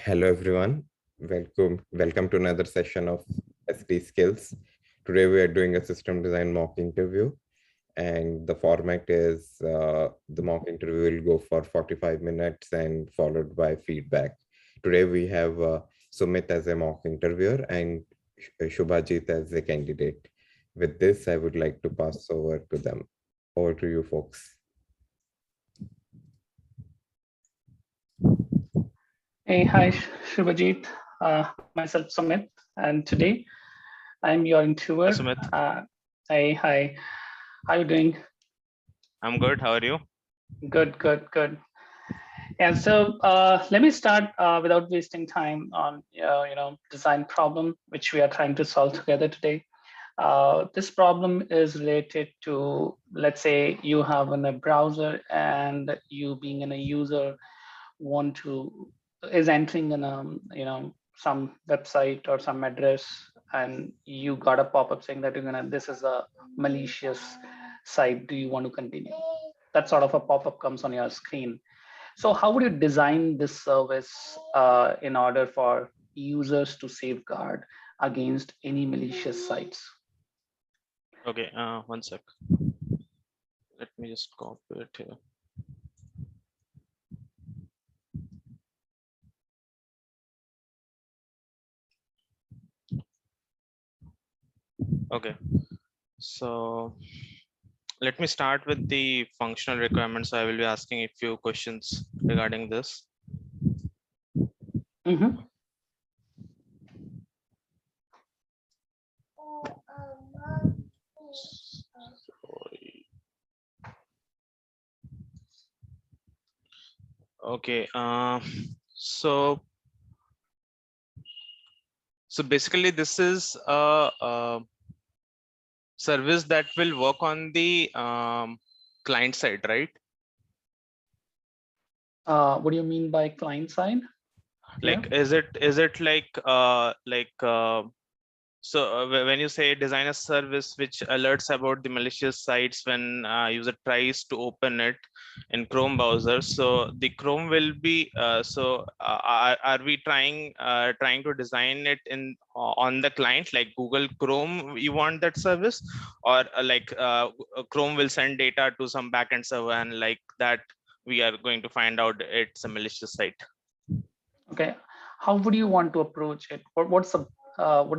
Hello everyone. Welcome to another session of SD Skills. Today we are doing a system design mock interview, and the format is the mock interview will go for 45 minutes and followed by feedback. Today we have Sumit as a mock interviewer and Shubhajit as a candidate. With this, I would like to pass over to them. Over to you folks. Hey, hi, Shubhajit. Myself, Sumit, and today I'm your interviewer. Hi, Sumit. Hey, hi. How are you doing? I'm good. How are you? Good. And so let me start without wasting time on design problem which we are trying to solve together today. This problem is related to, let's say you have in a browser and you being in a user is entering in some website or some address, and you got a pop-up saying that this is a malicious site, do you want to continue? That sort of a pop-up comes on your screen. So how would you design this service in order for users to safeguard against any malicious sites? Okay, one sec. Let me just copy it here. Okay, so let me start with the functional requirements. I will be asking a few questions regarding this. Mm-hmm. Okay, so basically this is a service that will work on the client side, right? What do you mean by client side? Like, is it like so when you say design a service which alerts about the malicious sites when user tries to open it in Chrome browser, so the Chrome will be are we trying to design it in on the client like Google Chrome? You want that service, or Chrome will send data to some backend server, and like that we are going to find out it's a malicious site? Okay, how would you want to approach it? What is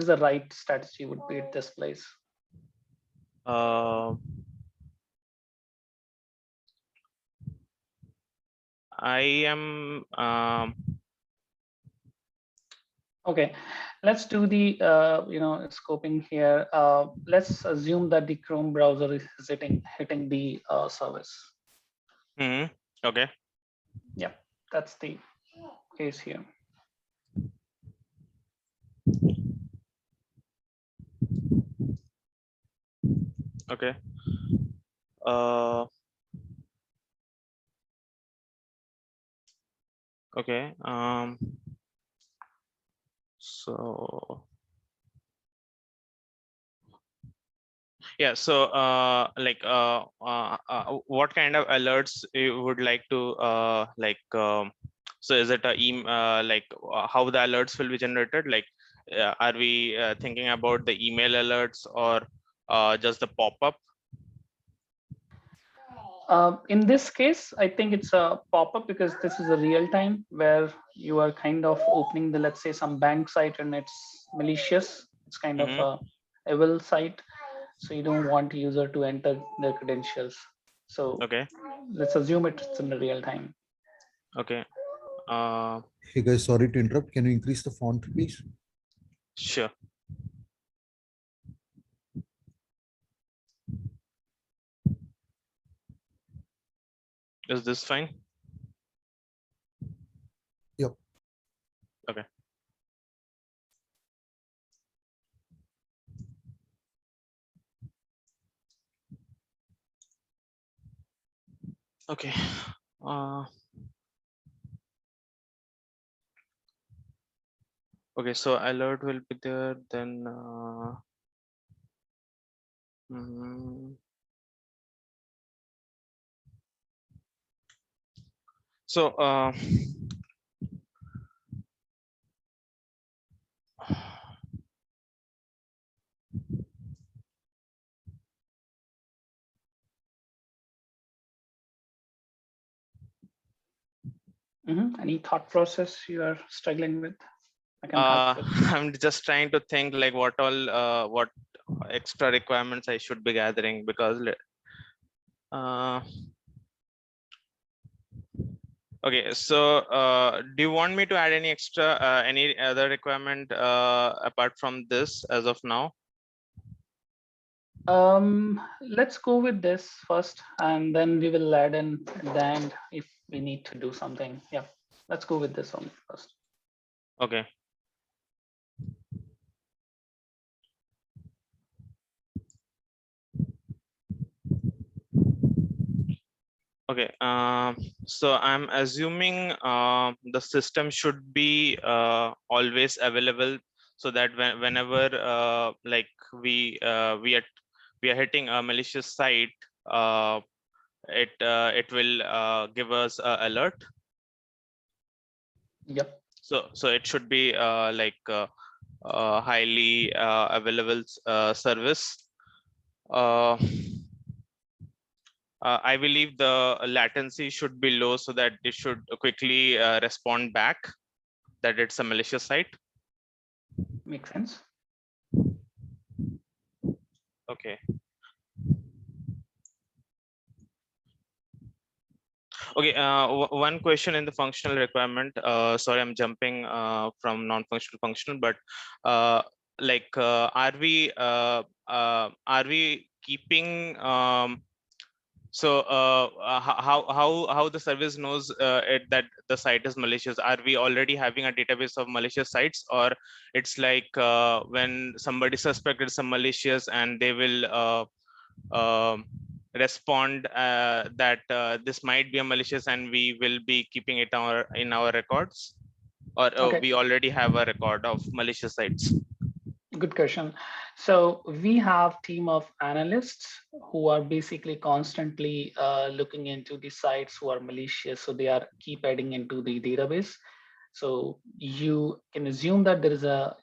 the right strategy would be at this place? I am okay, let's do the scoping here. Let's assume that the Chrome browser is hitting the service. okay. Yeah, that's the case here. Okay. Okay. So yeah. So what kind of alerts you would like to so is it a how the alerts will be generated? Like, are we thinking about the email alerts or just the pop-up? In this case, I think it's a pop-up because this is a real time where you are kind of opening the, let's say, some bank site and it's malicious. It's kind of a evil site. So you don't want user to enter their credentials. So Okay. let's assume it's in the real time. Okay. Hey guys, sorry to interrupt. Can you increase the font, please? Sure. Is this fine? Yep. Okay. Okay. Okay, so alert will be there, then so Any thought process you are struggling with? I can help with. I'm just trying to think like what all what extra requirements I should be gathering, because okay, so do you want me to add any extra any other requirement apart from this as of now? Let's go with this first, and then we will add in at the end if we need to do something. Yeah, let's go with this one first. Okay. Okay, so I'm assuming the system should be always available, so that whenever like we are hitting a malicious site, it will give us an alert. Yep. So it should be like highly available service. I believe the latency should be low, so that it should quickly respond back that it's a malicious site. Makes sense. Okay. Okay, one question in the functional requirement. Sorry, I'm jumping from non-functional to functional, but like, are we keeping so how the service knows that the site is malicious? Are we already having a database of malicious sites, or it's like when somebody suspected some malicious and they will respond that this might be a malicious, and we will be keeping it in our records, or Okay. we already have a record of malicious sites? Good question. So we have team of analysts who are basically constantly looking into the sites who are malicious. So they are keep adding into the database. So you can assume that there is a,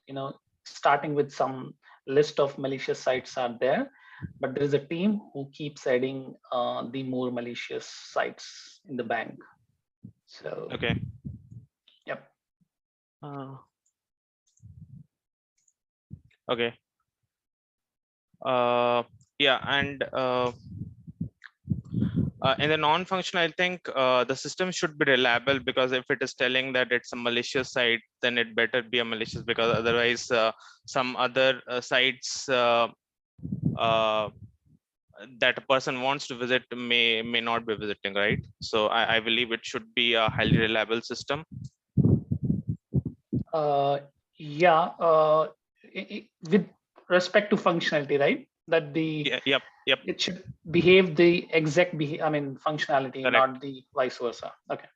starting with some list of malicious sites are there, but there is a team who keeps adding the more malicious sites in the bank. So, okay. Yep. Okay. Yeah, and in the non-functional, I think the system should be reliable, because if it is telling that it's a malicious site, then it better be a malicious, because otherwise some other sites that a person wants to visit may not be visiting, right? So I believe it should be a highly reliable system. Yeah, with respect to functionality, right? That the Yep. it should behave the exact functionality, Correct. not the vice versa. Okay.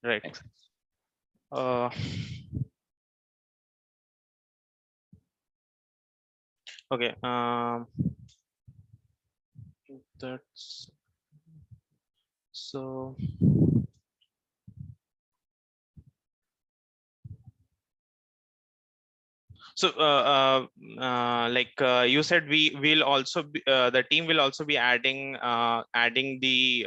Right. Makes sense. Okay. That's so. So like you said, we will also be, the team will also be adding the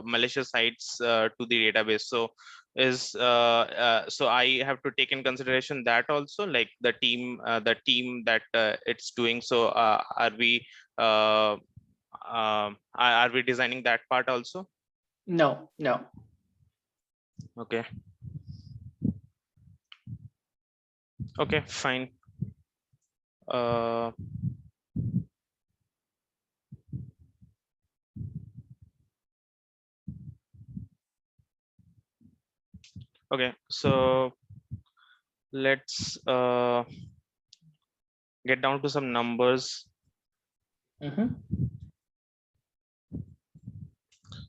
malicious sites to the database. So so I have to take in consideration that also, like the team that it's doing. So are we designing that part also? No. Okay. Okay, fine. Okay, so let's get down to some numbers.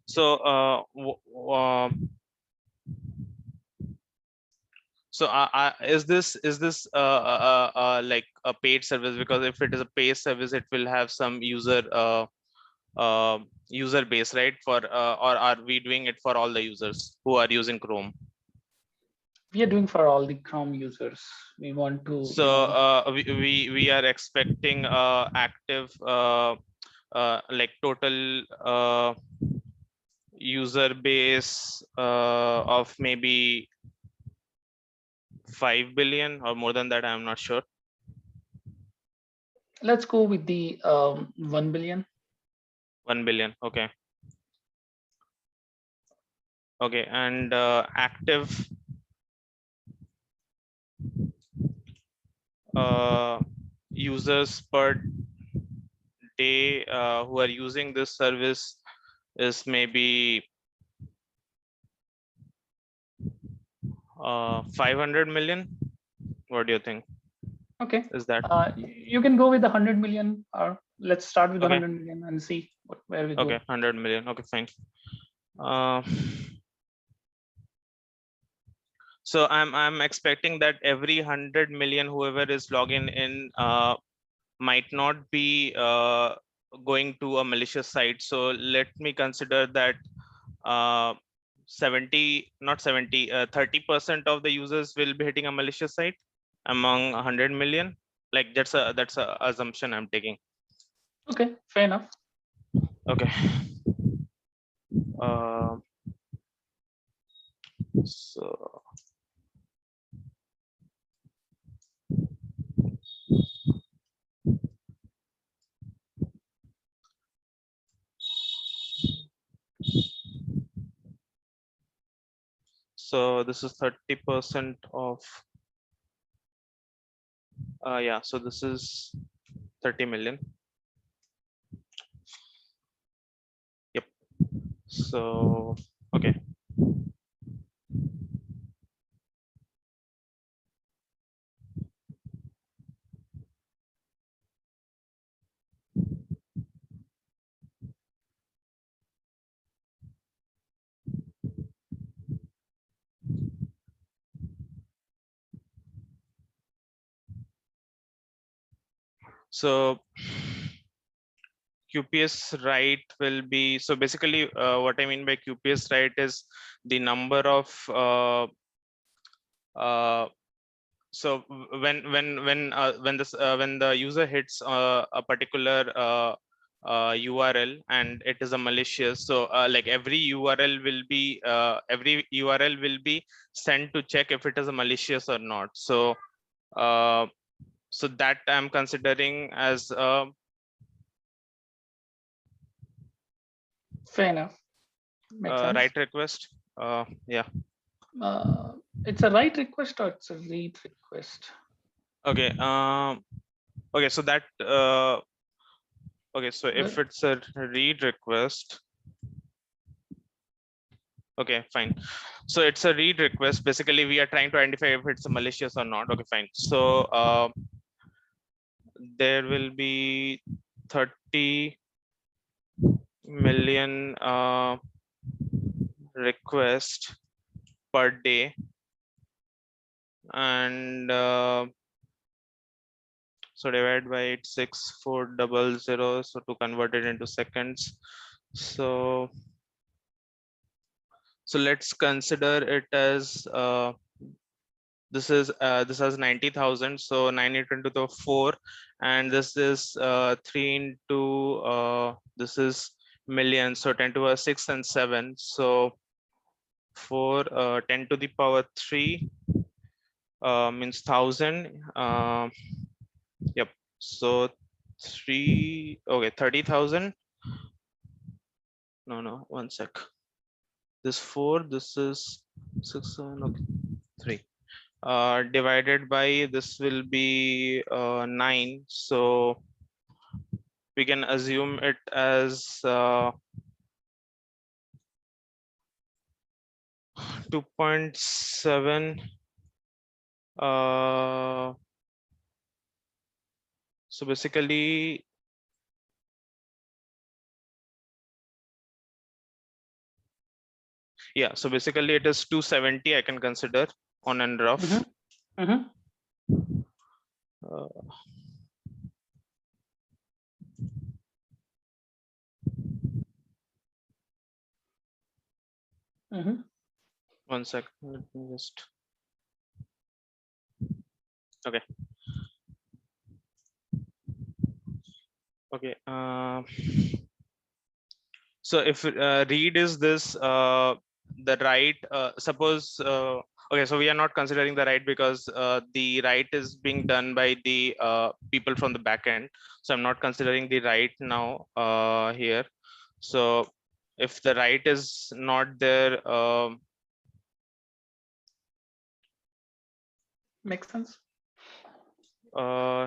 So is this like a paid service? Because if it is a paid service, it will have some user base, right? For or are we doing it for all the users who are using Chrome? We are doing for all the Chrome users. We want to. So we are expecting active like total user base of maybe 5 billion or more than that, I'm not sure. Let's go with the 1 billion. 1 billion, okay. Okay, and active users per day who are using this service is maybe 500 million. What do you think? Okay. Is that You can go with the 100 million, or let's start with the okay? 100 million and see where we go. Okay, 100 million. Okay, fine. So I'm expecting that every 100 million whoever is logging in might not be going to a malicious site. So let me consider that 70, not 70, 30% of the users will be hitting a malicious site among 100 million. Like that's a assumption I'm taking. Okay, fair enough. Okay. So this is 30% of yeah, so this is 30 million. Yep. So okay. So QPS write will be, so basically what I mean by QPS write is the number of so when the user hits a particular URL and it is a malicious, so like every URL will be sent to check if it is a malicious or not. So so that I'm considering as Fair enough. Makes sense. write request. Yeah. It's a write request or it's a read request? Okay. Okay. So that. Okay. So if it's a read request. Okay, fine. So it's a read request. Basically, we are trying to identify if it's a malicious or not. Okay, fine. So there will be 30 million requests per day, and so divide by 86400. So to convert it into seconds, so let's consider it as this has 90,000, so 9 into the 4, and this is 3 into this is million, so 10 to the 6 and 7, so 4 10 to the power 3 means 1000. Yep. So 3, okay, 30,000. No, one sec. This 4, this is 6, 7, okay, 3. Divided by this will be 9, so we can assume it as 2.7. So basically yeah, so basically it is 270 I can consider on and rough. One sec, let me just okay. Okay, So if read is this, the write, suppose, okay, so we are not considering the write because the write is being done by the people from the backend. So I'm not considering the write now here. So if the write is not there, Makes sense.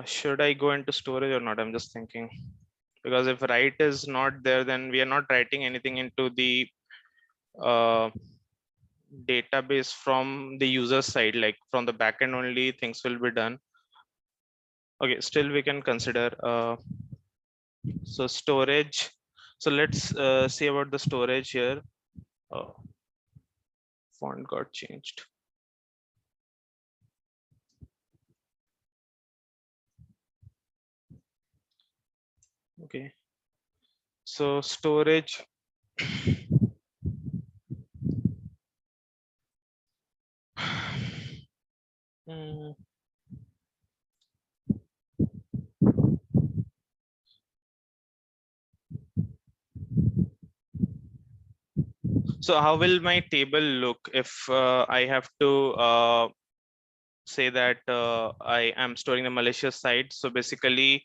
should I go into storage or not? I'm just thinking, because if write is not there, then we are not writing anything into the database from the user side, like from the backend only things will be done. Okay, still we can consider. So storage. So let's see about the storage here. Font got changed. Okay. So storage. Hmm. So how will my table look if I have to say that I am storing the malicious site? So basically,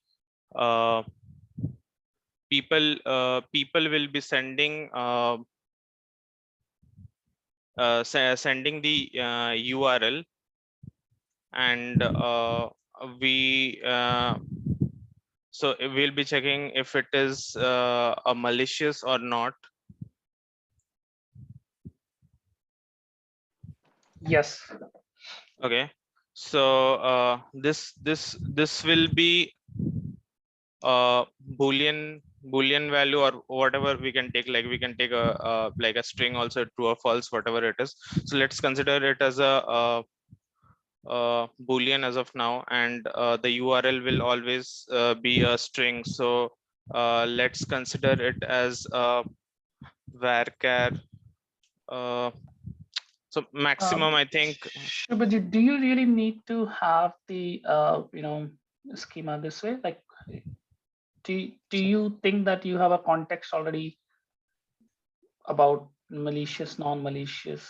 people will be sending sending the URL, and we so we'll be checking if it is a malicious or not. Yes. Okay, so this will be boolean value or whatever we can take, like we can take a like a string also, true or false, whatever it is. So let's consider it as a boolean as of now, and the URL will always be a string. So let's consider it as varchar. So maximum, I think. Shubhajit, do you really need to have the schema this way? Like, do you think that you have a context already about malicious, non-malicious?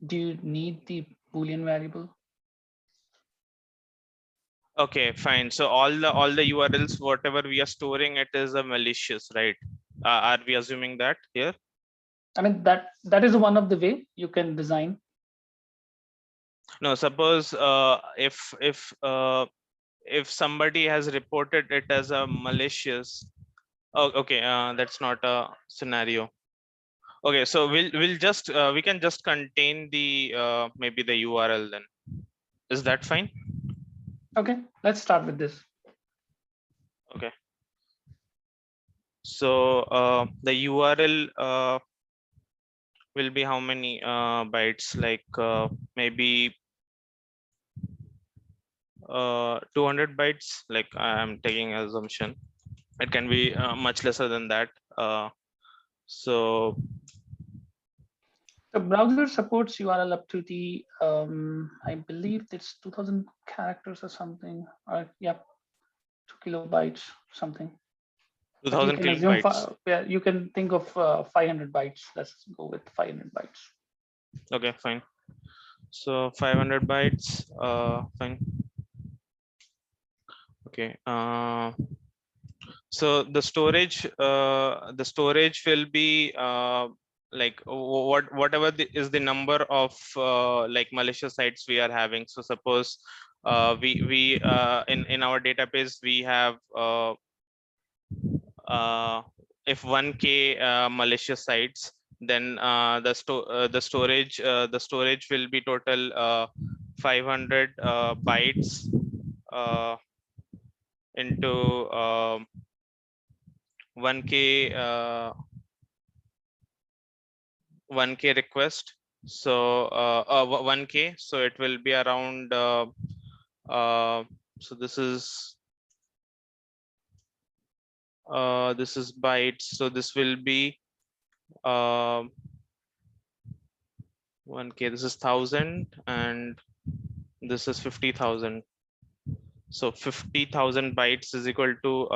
Do you need the Boolean variable? Okay, fine. So all the URLs, whatever we are storing, it is a malicious, right? Are we assuming that here? I mean, that is one of the way you can design. No, suppose if somebody has reported it as a malicious. Oh, okay, that's not a scenario. Okay, so we'll just we can just contain the maybe the URL then. Is that fine? Okay, let's start with this. Okay. So the URL will be how many bytes? Like maybe 200 bytes. Like I'm taking assumption. It can be much lesser than that. So The browser supports URL up to the I believe it's 2000 characters or something, or yeah, 2 kilobytes something. 2000 But you can assume kilobytes. yeah, you can think of 500 bytes. Let's go with 500 bytes. Okay, fine. So 500 bytes. Fine. Okay. So the storage will be like whatever is the number of like malicious sites we are having. So suppose we in our database we have if 1K malicious sites, then the storage will be total 500 bytes into 1K 1K request. So 1K, so it will be around so this is bytes, so this will be 1K, this is 1000, and this is 50,000. So 50,000 bytes is equal to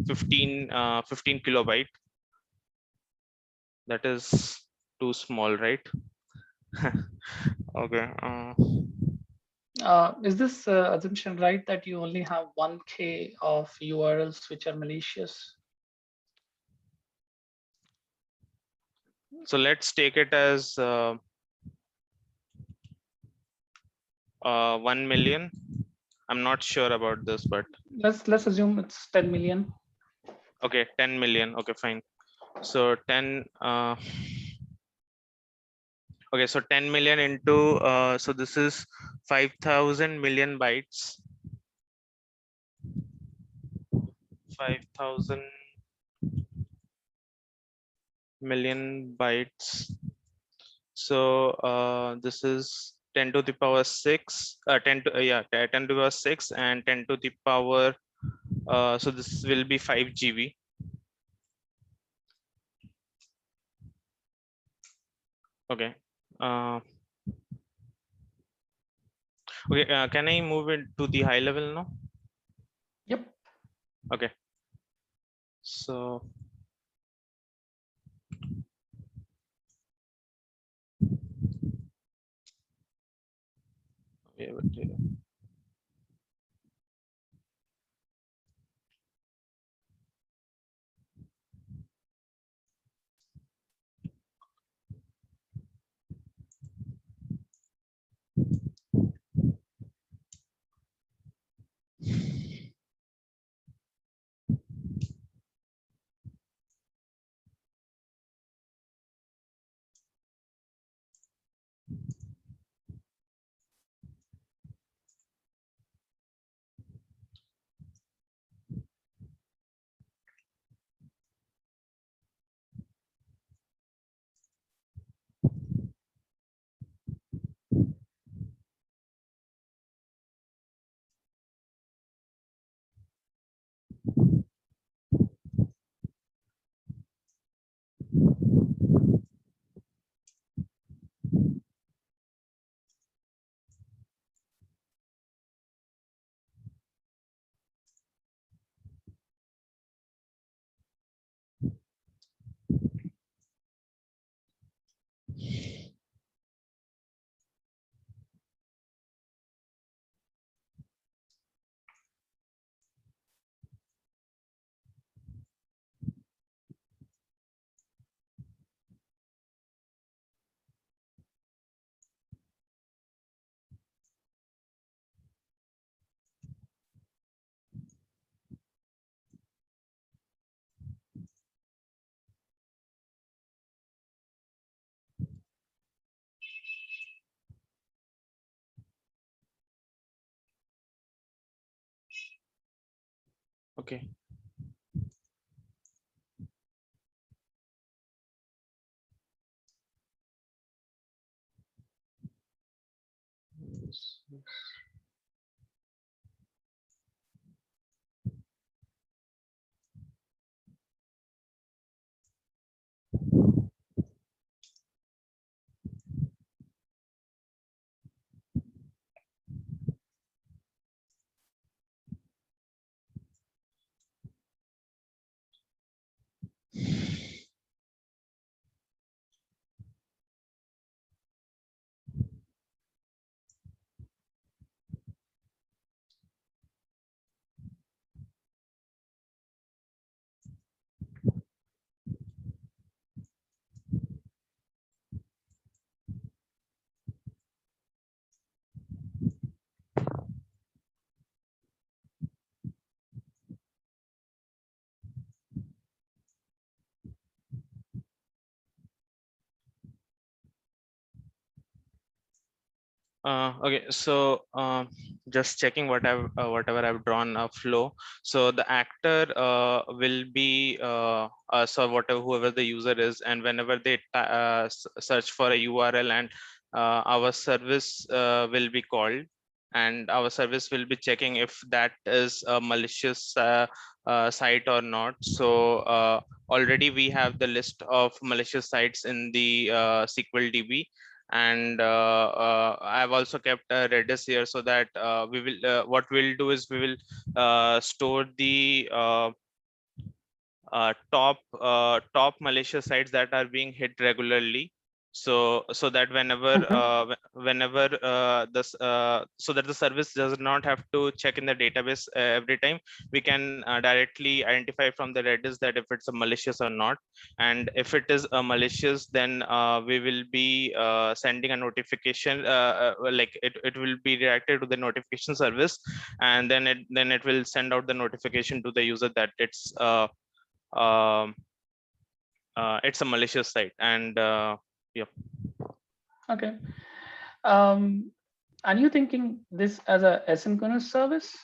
15 kilobyte. That is too small, right? Okay. Is this assumption right that you only have 1K of URLs which are malicious? So let's take it as 1 million. I'm not sure about this, but Let's assume it's 10 million. okay, 10 million. Okay, fine. So 10. Okay, so 10 million into so this is 5,000 million bytes. 5,000 million bytes. So this is 10 to the power 6, 10 to yeah, 10 to the power 6 and 10 to the power. So this will be 5 GB. Okay. Okay. Can I move it to the high level now? Yep. Okay. So. Yeah, but, okay. Okay, so just checking whatever I've drawn a flow. So the actor will be so whatever whoever the user is, and whenever they search for a URL, and our service will be called, and our service will be checking if that is a malicious site or not. So already we have the list of malicious sites in the SQL DB. And I've also kept a Redis here so that we will what we'll do is we will store the top malicious sites that are being hit regularly, so that whenever so that the service does not have to check in the database every time. We can directly identify from the Redis that if it's a malicious or not, and if it is a malicious, then we will be sending a notification, like it will be directed to the notification service, and then it will send out the notification to the user that um, it's a malicious site. And yeah. Okay. Are you thinking this as a asynchronous service?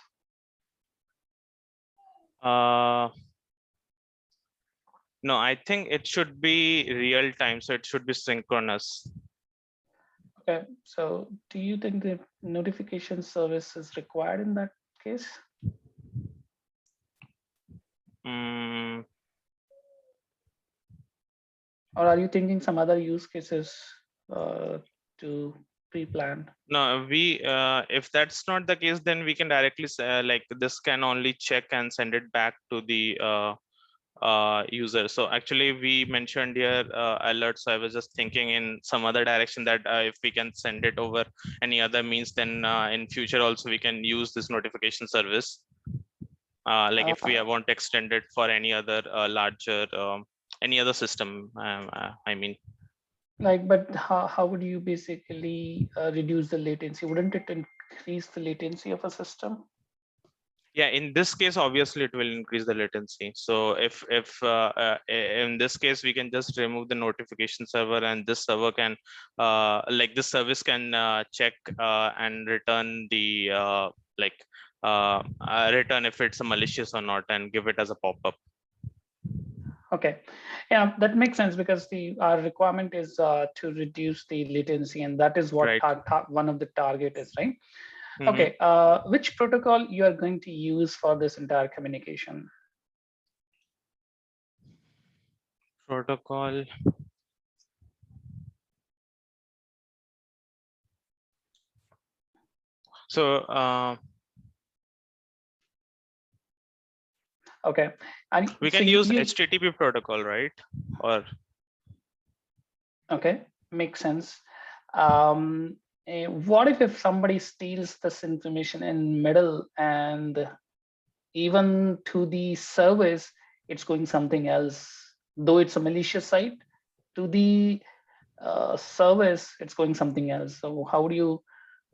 No, I think it should be real time, so it should be synchronous. Okay, so do you think the notification service is required in that case? Or are you thinking some other use cases to pre-plan? No, we if that's not the case, then we can directly like this can only check and send it back to the user. So actually we mentioned here alert, so I was just thinking in some other direction that if we can send it over any other means, then in future also we can use this notification service, like if we want to extend it for any other larger any other system, I mean. Like, but how would you basically reduce the latency? Wouldn't it increase the latency of a system? Yeah, in this case, obviously it will increase the latency. So if in this case, we can just remove the notification server, and this server can like this service can check and return the return if it's a malicious or not, and give it as a pop-up. Okay, yeah, that makes sense, because our requirement is to reduce the latency, and that is what one of the target is, right? Mm-hmm. Okay, which protocol you are going to use for this entire communication? Protocol. So okay, and we can use HTTP protocol, right? Or okay, makes sense. What if somebody steals this information in middle, and even to the service it's going something else, though it's a malicious site, to the service it's going something else? So how do you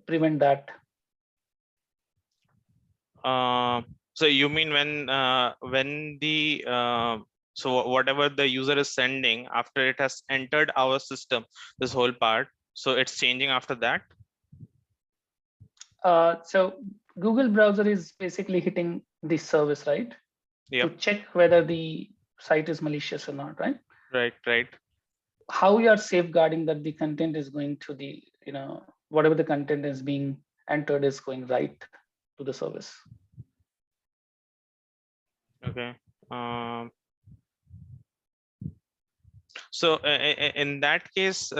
prevent that? So you mean when the so whatever the user is sending, after it has entered our system, this whole part, so it's changing after that? So Google browser is basically hitting the service, right? Yep. To check whether the site is malicious or not, right? Right. How we are safeguarding that the content is going to the, whatever the content is being entered is going right to the service? Okay. So in that case,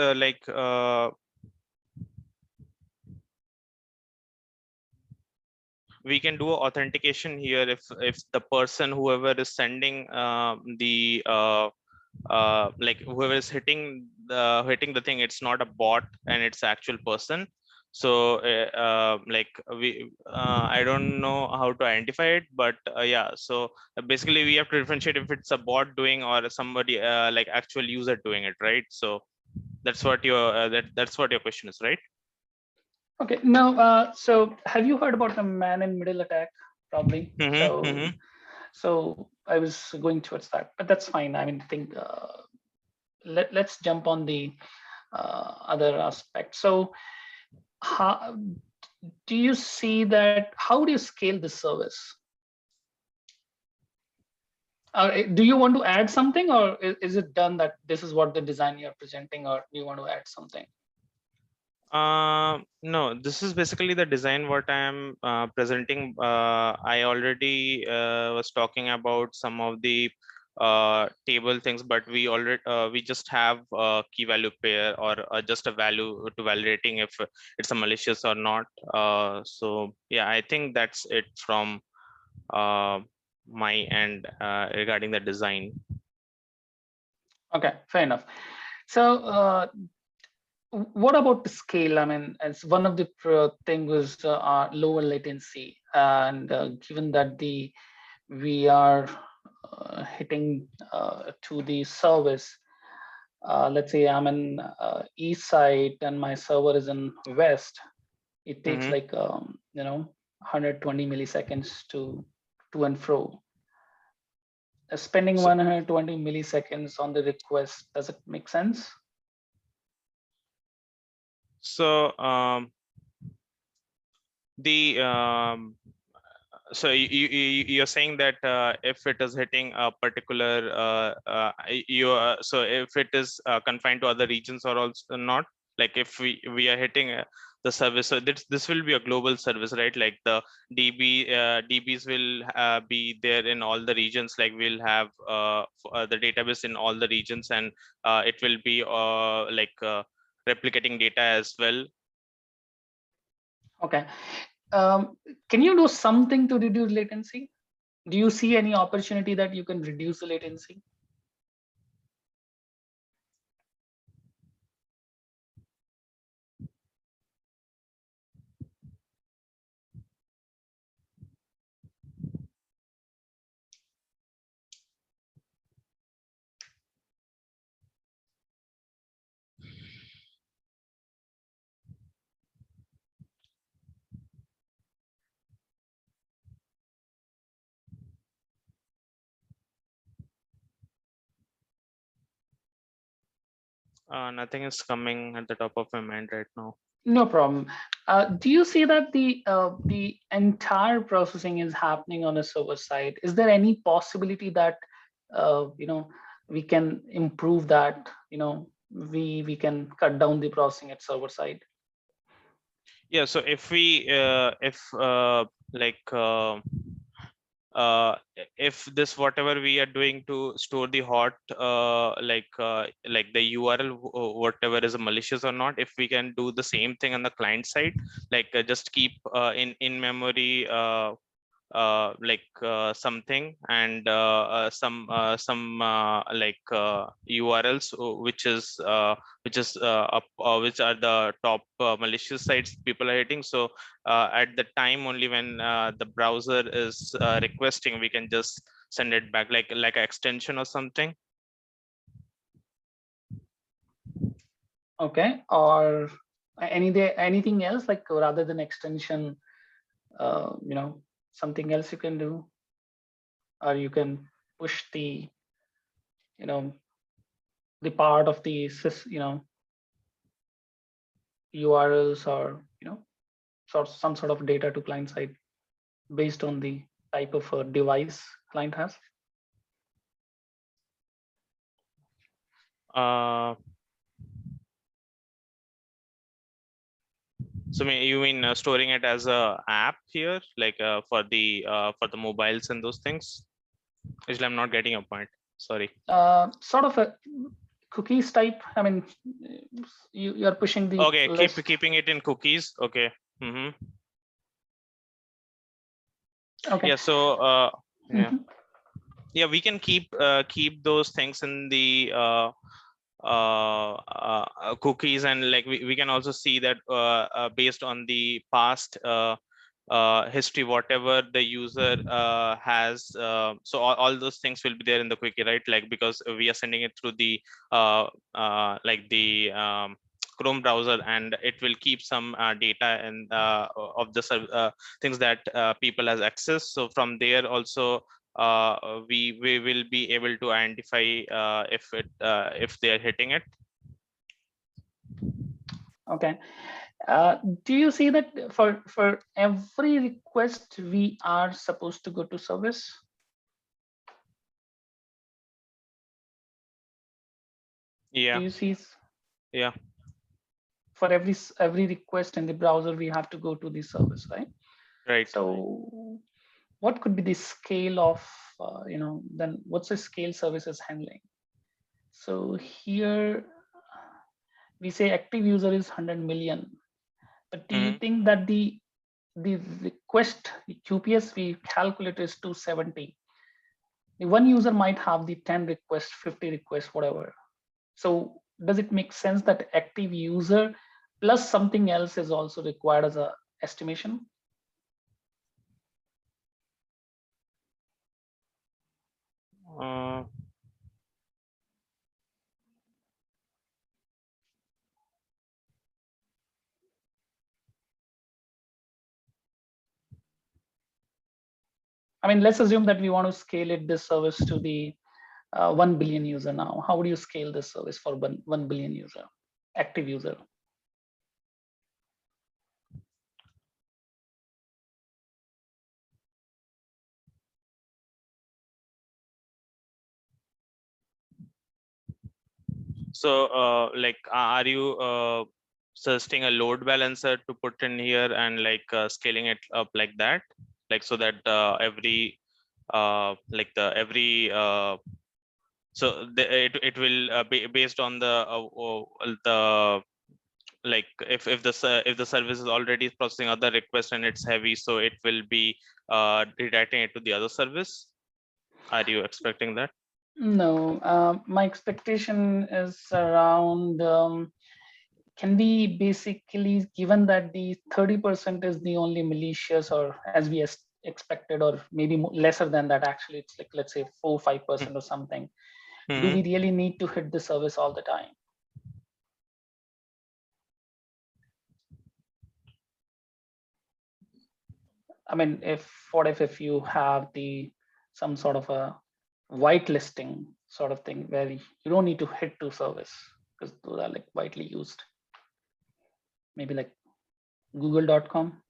we can do authentication here if the person, whoever is sending like whoever is hitting the thing, it's not a bot and it's actual person. So I don't know how to identify it, but yeah, so basically we have to differentiate if it's a bot doing or somebody like actual user doing it, right? So that's what your that's what your question is, right? Okay, now so have you heard about the man-in-middle attack? Probably. So I was going towards that, but that's fine. I mean, I think let's jump on the other aspect. So how do you see that? How do you scale this service? Do you want to add something, or is it done that this is what the design you're presenting, or do you want to add something? No, this is basically the design what I am presenting. I already was talking about some of the table things, but we already we just have a key value pair or just a value to validating if it's a malicious or not. So yeah, I think that's it from my end regarding the design. Okay, fair enough. So what about the scale? I mean, as one of the thing was lower latency, and given that we are hitting to the service, let's say I'm in east side and my server is in west, it takes like 120 milliseconds to and fro. Spending So, 120 milliseconds on the request, does it make sense? so so you're saying that if it is hitting a particular so if it is confined to other regions or also not, like if we are hitting the service, so this will be a global service, right? Like the DBs will be there in all the regions, like we'll have the database in all the regions, and it will be replicating data as well. Okay. Can you do something to reduce latency? Do you see any opportunity that you can reduce the latency? Nothing is coming at the top of my mind right now. No problem. Do you see that the entire processing is happening on a server side? Is there any possibility that we can improve that? We can cut down the processing at server side. Yeah. So if we if this whatever we are doing to store the hot like the URL whatever is malicious or not, if we can do the same thing on the client side, like just keep in memory something and some URLs which are the top malicious sites people are hitting. So at the time only when the browser is requesting, we can just send it back like an extension or something. Okay. Or anything else, like rather than extension, something else you can do, or you can push the the part of the URLs or some sort of data to client side based on the type of device client has. So you mean storing it as a app here, like for the mobiles and those things? Actually, I'm not getting a point. Sorry. Sort of a cookies type. I mean, you are pushing the keeping it in cookies. Okay. Okay. Yeah. So yeah, we can keep those things in the cookies, and like we can also see that based on the past history, whatever the user has, so all those things will be there in the quickie, right? Like because we are sending it through the Chrome browser, and it will keep some data and of the things that people has access. So from there also we will be able to identify if they are hitting it. Okay. Do you see that for every request we are supposed to go to service? Yeah. Do you see? Yeah. For every request in the browser, we have to go to the service, right? Right. So what could be the scale of then what's the scale services handling? So here we say active user is 100 million, but do you think that the request QPS we calculate is 270? The one user might have the 10 requests, 50 requests, whatever. So does it make sense that active user plus something else is also required as a estimation? I mean, let's assume that we want to scale this service to the 1 billion user now. How would you scale this service for 1 billion user, active user? So like, are you suggesting a load balancer to put in here and like scaling it up like that, like so that every so it will be based on the like if the service is already processing other requests and it's heavy, so it will be redirecting it to the other service. Are you expecting that? No, my expectation is around, can we basically, given that the 30% is the only malicious, or as we expected, or maybe lesser than that, actually, it's like, let's say 4 or 5% or something. Do we really need to hit the service all the time? I mean, what if you have some sort of a whitelisting sort of thing where you don't need to hit to service because those are like widely used, maybe like google.com.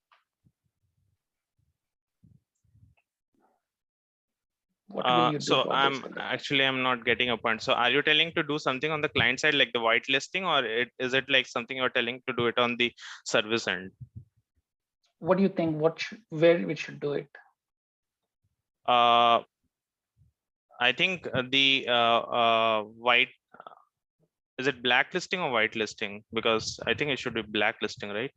What will you do? So for I'm this? I'm not getting a point. So are you telling to do something on the client side like the whitelisting, or is it like something you're telling to do it on the service end? What do you think? Where we should do it? I think the white, is it blacklisting or whitelisting? Because I think it should be blacklisting, right?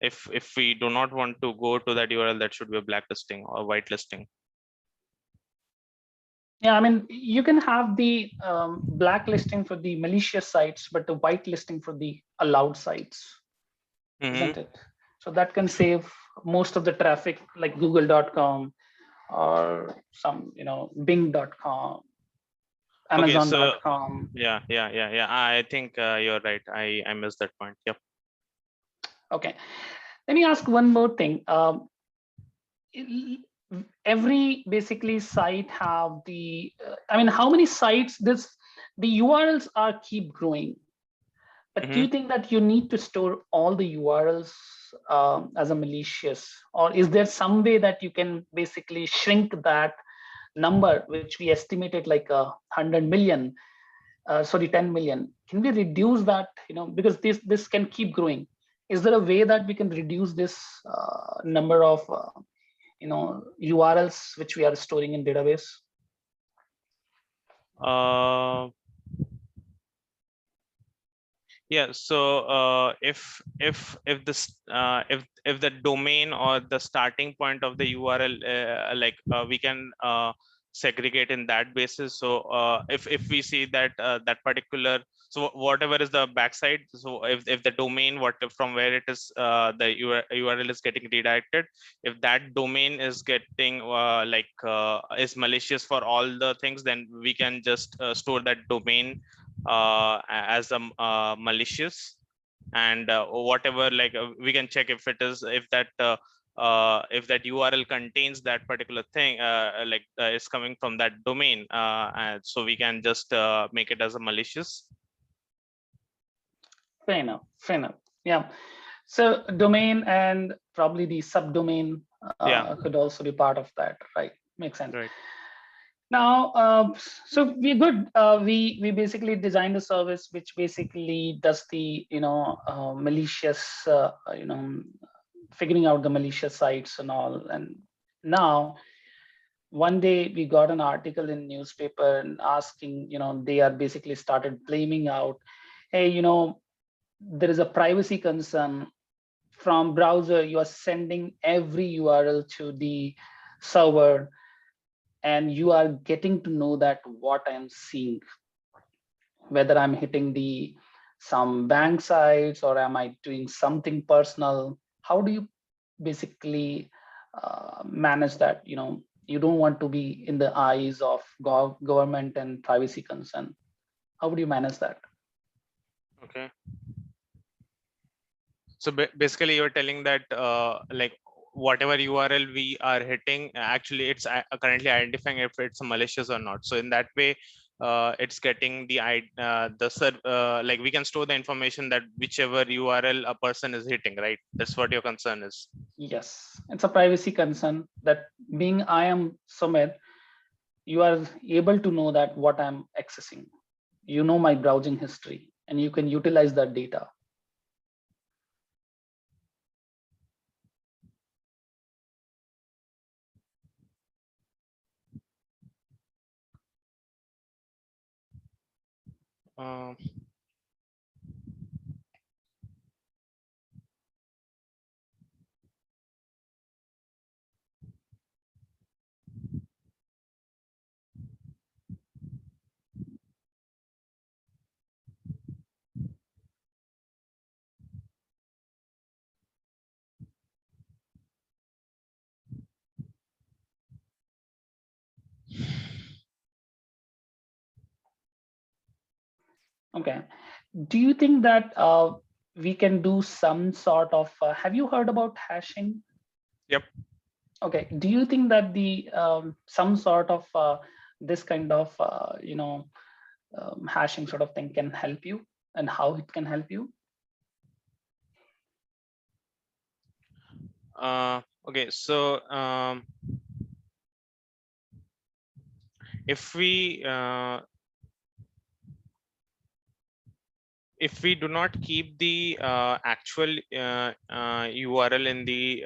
If we do not want to go to that URL, that should be a blacklisting or whitelisting. Yeah, I mean, you can have the blacklisting for the malicious sites, but the whitelisting for the allowed sites, isn't it? So that can save most of the traffic, like google.com or some, bing.com, amazon.com. Yeah. I think you're right. I missed that point. Yep. Okay. Let me ask one more thing. Every basically site have the, I mean, how many sites the URLs are keep growing, but do you think that you need to store all the URLs as a malicious, or is there some way that you can basically shrink that number, which we estimated like 100 million, 10 million? Can we reduce that, because this can keep growing? Is there a way that we can reduce this number of URLs which we are storing in database? Yeah. So if this if the domain or the starting point of the URL we can segregate in that basis. So if we see that that particular, so whatever is the backside, so if the domain from where it is the URL is getting redirected, if that domain is getting is malicious for all the things, then we can just store that domain as a malicious, and whatever, we can check if that URL contains that particular thing, it's coming from that domain, and so we can just make it as a malicious. Fair enough. Yeah. So domain and probably the subdomain could also be part of that, right? Makes sense. Right. Now, so we're good. We basically designed a service which basically does the malicious figuring out the malicious sites and all. And now one day we got an article in newspaper and asking, they are basically started blaming out, hey, there is a privacy concern from browser. You are sending every URL to the server, and you are getting to know that what I'm seeing, whether I'm hitting the some bank sites or am I doing something personal. How do you basically manage that? You don't want to be in the eyes of government and privacy concern. How would you manage that? Okay. So basically you're telling that like whatever URL we are hitting, actually it's currently identifying if it's malicious or not. So in that way, it's getting the like we can store the information that whichever URL a person is hitting, right? That's what your concern is. Yes, it's a privacy concern that being I am Sumit, you are able to know that what I'm accessing. You know my browsing history, and you can utilize that data. Uh, Okay. Do you think that we can do some sort of, have you heard about hashing? Yep. Okay. Do you think that the some sort of this kind of, hashing sort of thing can help you, and how it can help you? Okay, so if we do not keep the actual URL in the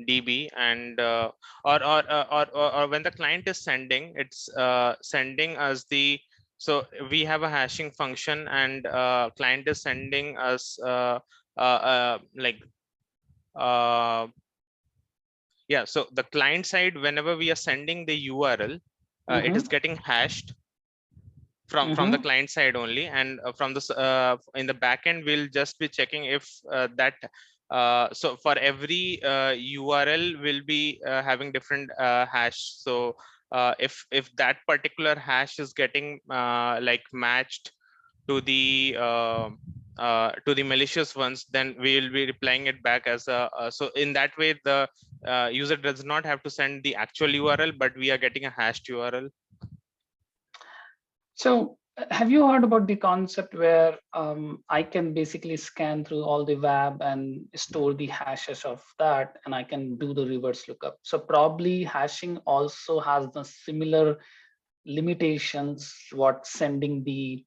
DB, and or when the client is sending, it's sending us the, so we have a hashing function, and client is sending us like yeah, so the client side, whenever we are sending the URL, it is getting hashed from the client side only, and from this in the backend we'll just be checking if that so for every URL will be having different hash. So if that particular hash is getting like matched to the malicious ones, then we will be replying it back as a so in that way the user does not have to send the actual URL, but we are getting a hashed URL. So have you heard about the concept where I can basically scan through all the web and store the hashes of that, and I can do the reverse lookup? So probably hashing also has the similar limitations what sending the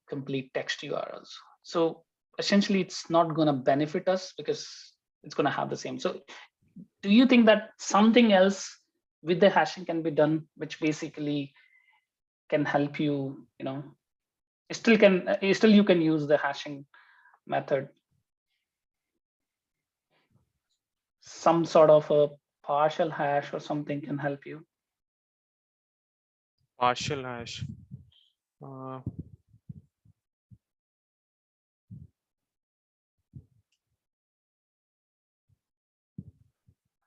complete text URLs. So essentially it's not going to benefit us because it's going to have the same. So do you think that something else with the hashing can be done, which basically can help you, still you can use the hashing method? Some sort of a partial hash or something can help you. Partial hash.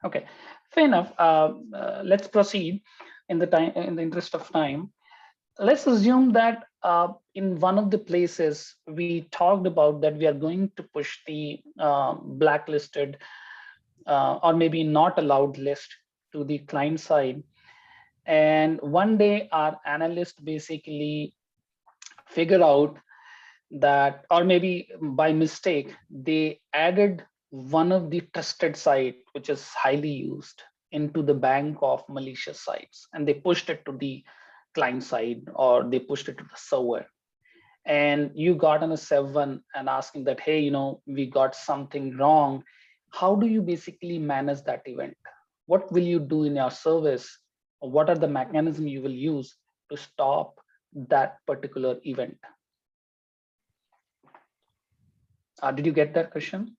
Okay, fair enough. Let's proceed in the interest of time. Let's assume that in one of the places we talked about that we are going to push the blacklisted or maybe not allowed list to the client side. And one day our analyst basically figure out that, or maybe by mistake, they added one of the trusted site, which is highly used, into the bank of malicious sites, and they pushed it to the client side, or they pushed it to the server. And you got on a 7 and asking that, hey, we got something wrong. How do you basically manage that event? what will you do in your service, or what are the mechanisms you will use to stop that particular event? Did you get that question?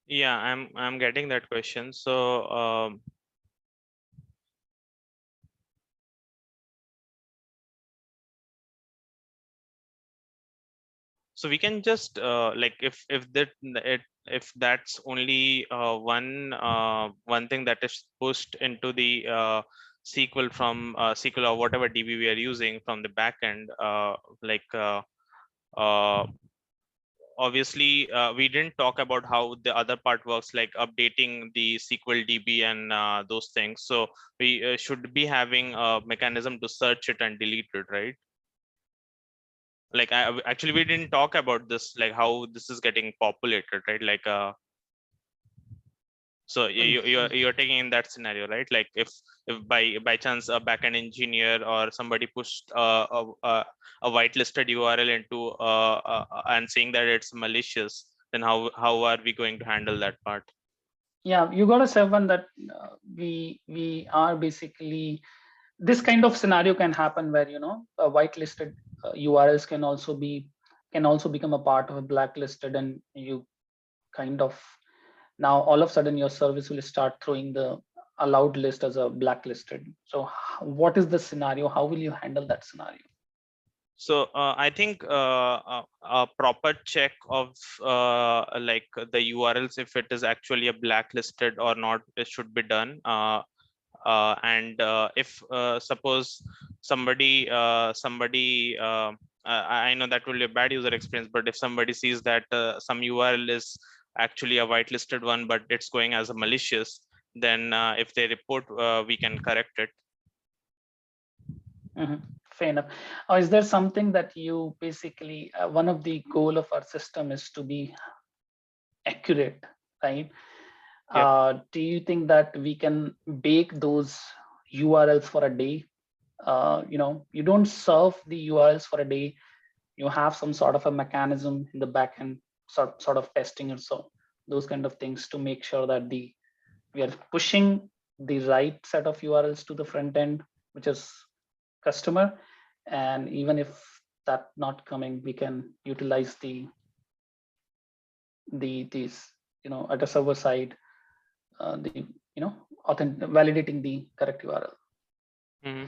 Yeah, I'm getting that question. So so we can just like if that's only one thing that is pushed into the SQL from SQL or whatever DB we are using from the backend, obviously we didn't talk about how the other part works, like updating the SQL DB and those things. So we should be having a mechanism to search it and delete it, right? Like actually we didn't talk about this, like how this is getting populated, right? Like so you're taking in that scenario, right? Like if by chance a backend engineer or somebody pushed a whitelisted URL into and saying that it's malicious, then how are we going to handle that part? Yeah, you got a 7 that we are basically, this kind of scenario can happen where, you know, whitelisted URLs can also become a part of a blacklisted, and you kind of, now all of a sudden your service will start throwing the allowed list as a blacklisted. So what is the scenario? How will you handle that scenario? So I think a proper check of like the URLs, if it is actually a blacklisted or not, it should be done. And if suppose somebody I know that will be a bad user experience, but if somebody sees that some URL is actually a whitelisted one, but it's going as a malicious, then if they report, we can correct it. Fair enough. Is there something that you basically, one of the goal of our system is to be accurate, right? Yep. Do you think that we can bake those URLs for a day? You know, you don't serve the URLs for a day. You have some sort of a mechanism in the backend, sort of testing or so, those kind of things to make sure that we are pushing the right set of URLs to the front end, which is customer. And even if that's not coming, we can utilize these, you know, at a server side, the, you know, validating the correct URL. Mm-hmm.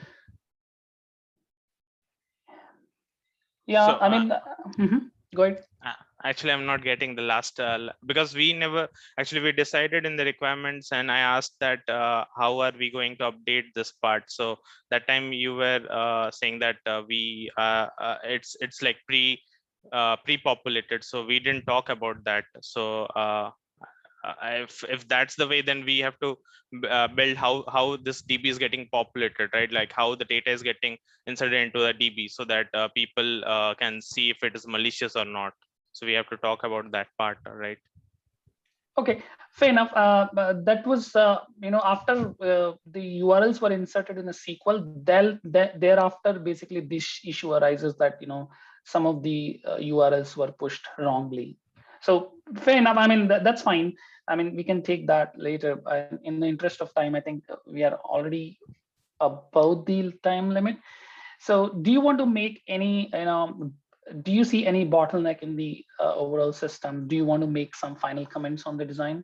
Yeah, so, I mean, go ahead. Actually, I'm not getting the last because we never actually, we decided in the requirements, and I asked that how are we going to update this part. So that time you were saying that it's like pre-populated, so we didn't talk about that. So if that's the way, then we have to build how this DB is getting populated, right? Like how the data is getting inserted into the DB, so that people can see if it is malicious or not. So we have to talk about that part, right? Okay, fair enough. That was, you know, after the URLs were inserted in a SQL, thereafter, basically this issue arises that, you know, some of the URLs were pushed wrongly. So fair enough. I mean, that's fine. I mean, we can take that later. In the interest of time, I think we are already about the time limit. So do you want to make any, you know, do you see any bottleneck in the overall system? Do you want to make some final comments on the design?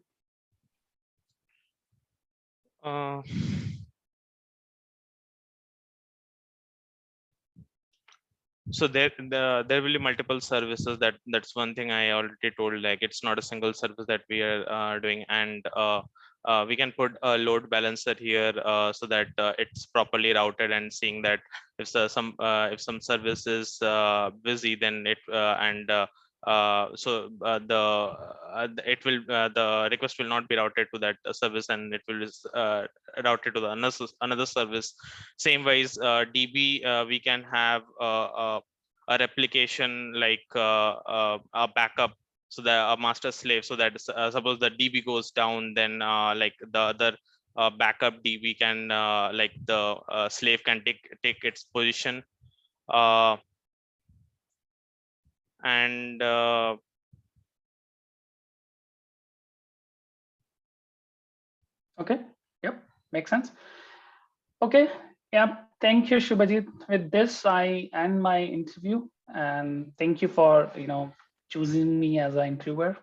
So there will be multiple services. That's one thing I already told. Like it's not a single service that we are doing, and we can put a load balancer here so that it's properly routed, and seeing that if if some service is busy, then it the request will not be routed to that service, and it will routed to the another service. Same wise, DB, we can have a replication, like a backup, so that a master slave, so that suppose the DB goes down, then like the other backup DB can like the slave can take its position, and Okay, yep, Make sense? Okay. Yeah. Thank you, Shubhajit. With this, I end my interview, and thank you for choosing me as an interviewer.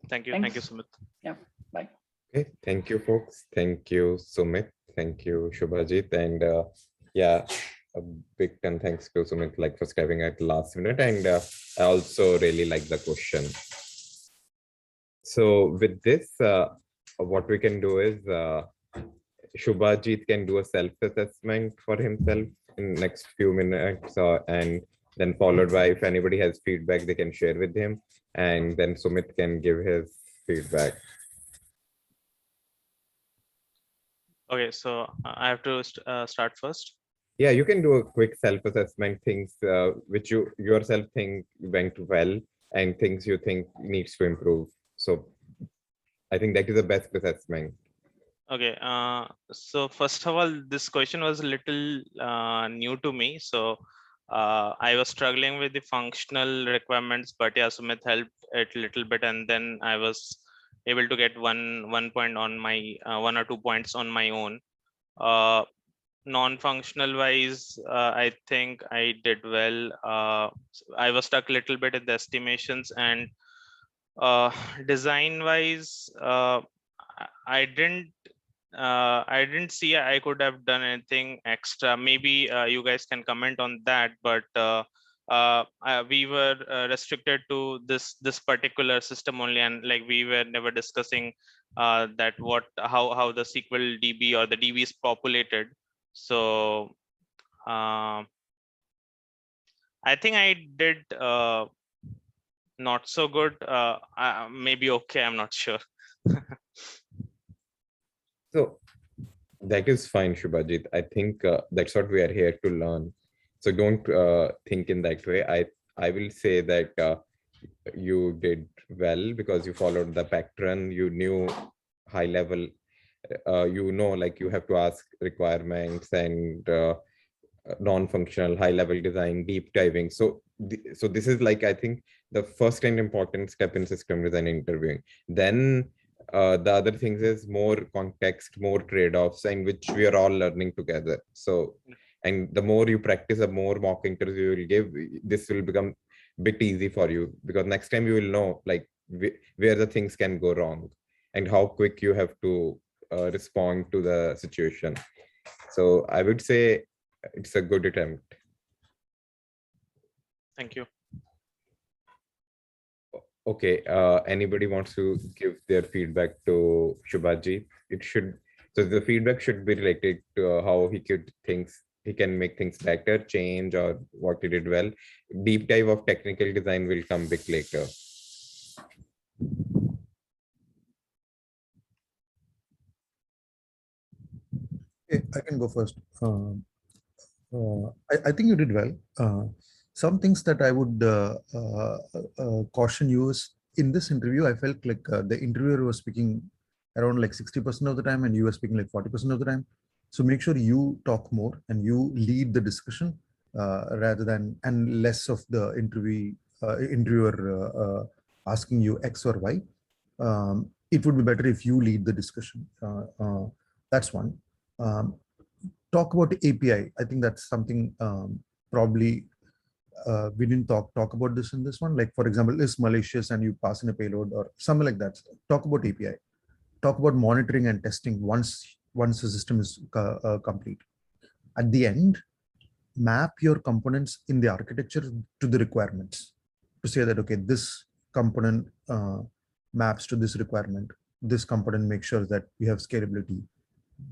Thank you. Thanks. Thank you, Sumit. Yeah. Bye. Okay, thank you, folks. Thank you, Sumit. Thank you, Shubhajit. And yeah, a big ton thanks to Sumit like for scribing at the last minute. And I also really like the question. So with this, what we can do is Shubhajit can do a self-assessment for himself in next few minutes, and then followed by if anybody has feedback, they can share with him, and then Sumit can give his feedback. Okay, so I have to start first. Yeah, you can do a quick self-assessment, things which you yourself think went well and things you think needs to improve. So I think that is the best assessment. Okay, so first of all, this question was a little new to me. So I was struggling with the functional requirements, but yeah, Sumit helped it a little bit, and then I was able to get one point on my 1 or 2 points on my own. Non-functional wise, I think I did well. I was stuck a little bit in the estimations, and design wise, I didn't see I could have done anything extra. Maybe you guys can comment on that, but we were restricted to this particular system only, and like we were never discussing that how the SQL DB or the DB is populated. So I think I did not so good. Maybe okay, I'm not sure. So that is fine, Shubhajit. I think that's what we are here to learn. So don't think in that way. I will say that you did well because you followed the pattern. You knew high level. Like you have to ask requirements and non-functional, high-level design, deep diving. So this is like I think the first and important step in system design interviewing. Then the other things is more context, more trade-offs, and which we are all learning together. So, and the more you practice, the more mock interview you will give. This will become a bit easy for you because next time you will know like where the things can go wrong and how quick you have to respond to the situation. So I would say it's a good attempt. Thank you. Okay, anybody wants to give their feedback to Shubhajit? So the feedback should be related to how he can make things better, change, or what he did well. Deep dive of technical design will come bit later. Okay, I can go first. I think you did well. Some things that I would caution you is in this interview, I felt like the interviewer was speaking around like 60% of the time and you were speaking like 40% of the time. So make sure you talk more and you lead the discussion rather than and less of the interviewer asking you X or Y. It would be better if you lead the discussion. That's one. Talk about API. I think that's something probably we didn't talk about this in this one. Like for example, is malicious and you pass in a payload or something like that. Talk about API. Talk about monitoring and testing once the system is complete. At the end, map your components in the architecture to the requirements to say that okay, this component maps to this requirement. This component makes sure that we have scalability.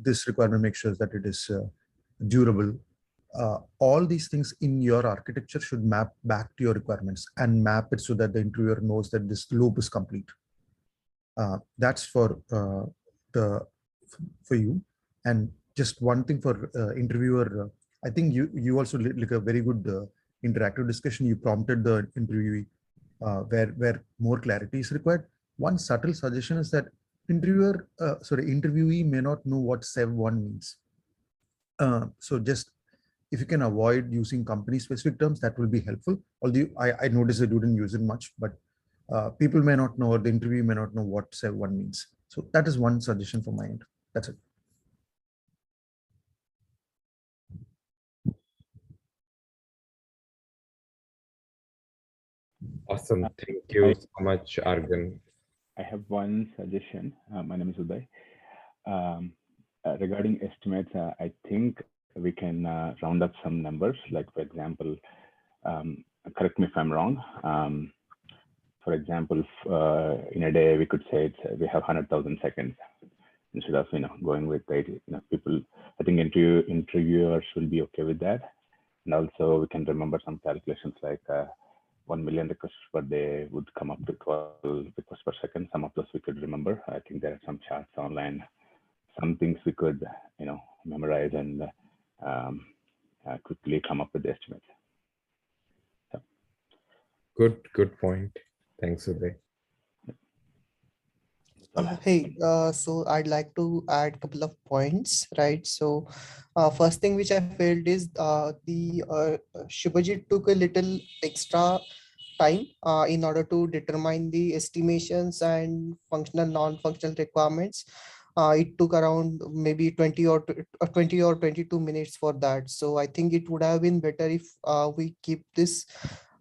This requirement makes sure that it is durable. All these things in your architecture should map back to your requirements and map it so that the interviewer knows that this loop is complete. That's for you. And just one thing for interviewer, I think you also like a very good interactive discussion. You prompted the interviewee where more clarity is required. One subtle suggestion is that interviewee may not know what SEV1 means. So just if you can avoid using company specific terms, that will be helpful. Although I noticed that you didn't use it much, but people may not know, or the interview may not know what SEV1 means. So that is one suggestion from my end. That's it. Awesome. Thank you so much, Argan. I have one suggestion. My name is Uday. Regarding estimates, I think we can round up some numbers. Like, for example, correct me if I'm wrong. For example, in a day, we could say we have 100,000 seconds instead of going with 80. People. I think interviewers will be okay with that, and also we can remember some calculations like 1 million requests per day would come up to 12 requests per second. Some of those we could remember. I think there are some charts online, some things we could, memorize and quickly come up with the estimates. So. Good point. Thanks, Uday. Hey, so I'd like to add a couple of points, right? So, first thing which I felt is the Shubhajit took a little extra time in order to determine the estimations and functional, non-functional requirements. It took around maybe 20 or 22 minutes for that. So I think it would have been better if we keep this.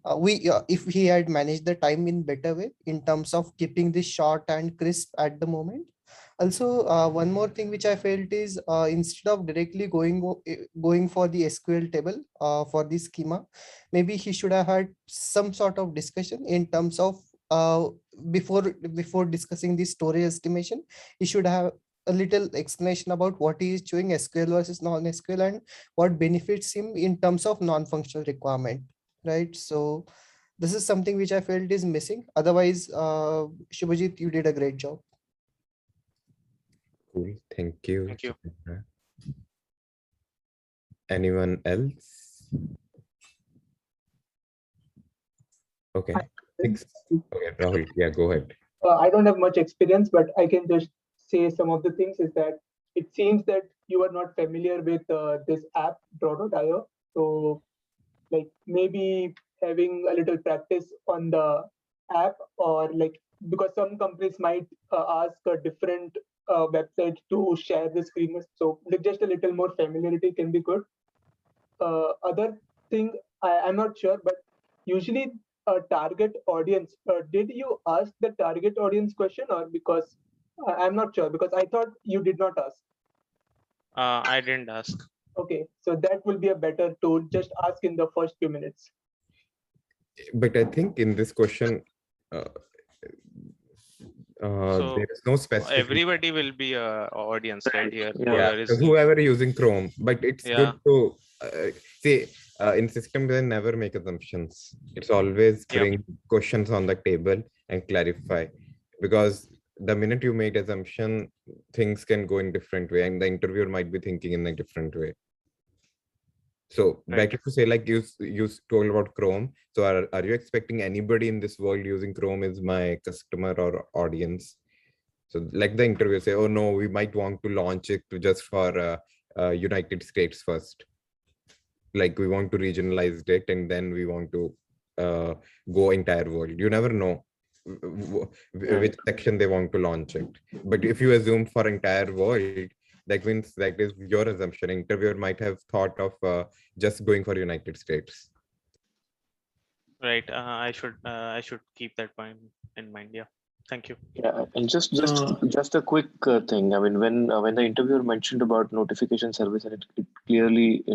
If he had managed the time in better way in terms of keeping this short and crisp at the moment. Also, one more thing which I felt is instead of directly going for the SQL table for the schema, maybe he should have had some sort of discussion in terms of before discussing the storage estimation. He should have a little explanation about what he is doing SQL versus non-SQL and what benefits him in terms of non-functional requirement. Right. So this is something which I felt is missing. Otherwise, Shubhajit, you did a great job. Cool. Thank you. Thank you. Anyone else? Okay. Okay, Rahul. Yeah, go ahead. I don't have much experience, but I can just say some of the things is that it seems that you are not familiar with this app, Draw.io. So like maybe having a little practice on the app, or like, because some companies might ask a different website to share the screen. So just a little more familiarity can be good. Other thing, I'm not sure, but usually a target audience, did you ask the target audience question, or because I'm not sure, because I thought you did not ask. I didn't ask. Okay, so that will be a better tool. Just ask in the first few minutes. But I think in this question, So there is no specific. everybody will be a audience right here. Yeah, whoever is using Chrome, but it's good to see in system design, never make assumptions. It's always bring questions on the table and clarify, because the minute you make assumption, things can go in different way, and the interviewer might be thinking in a different way. So better to say, like you told about Chrome. So are you expecting anybody in this world using Chrome is my customer or audience? So like the interviewer say, oh no, we might want to launch it to just for United States first. Like we want to regionalize it and then we want to go entire world. You never know which section they want to launch it. But if you assume for entire world, that means that is your assumption. Interviewer might have thought of just going for United States. Right. I should keep that point in mind. Yeah. Thank you. Yeah, and just a quick thing. I mean, when the interviewer mentioned about notification service, and it clearly,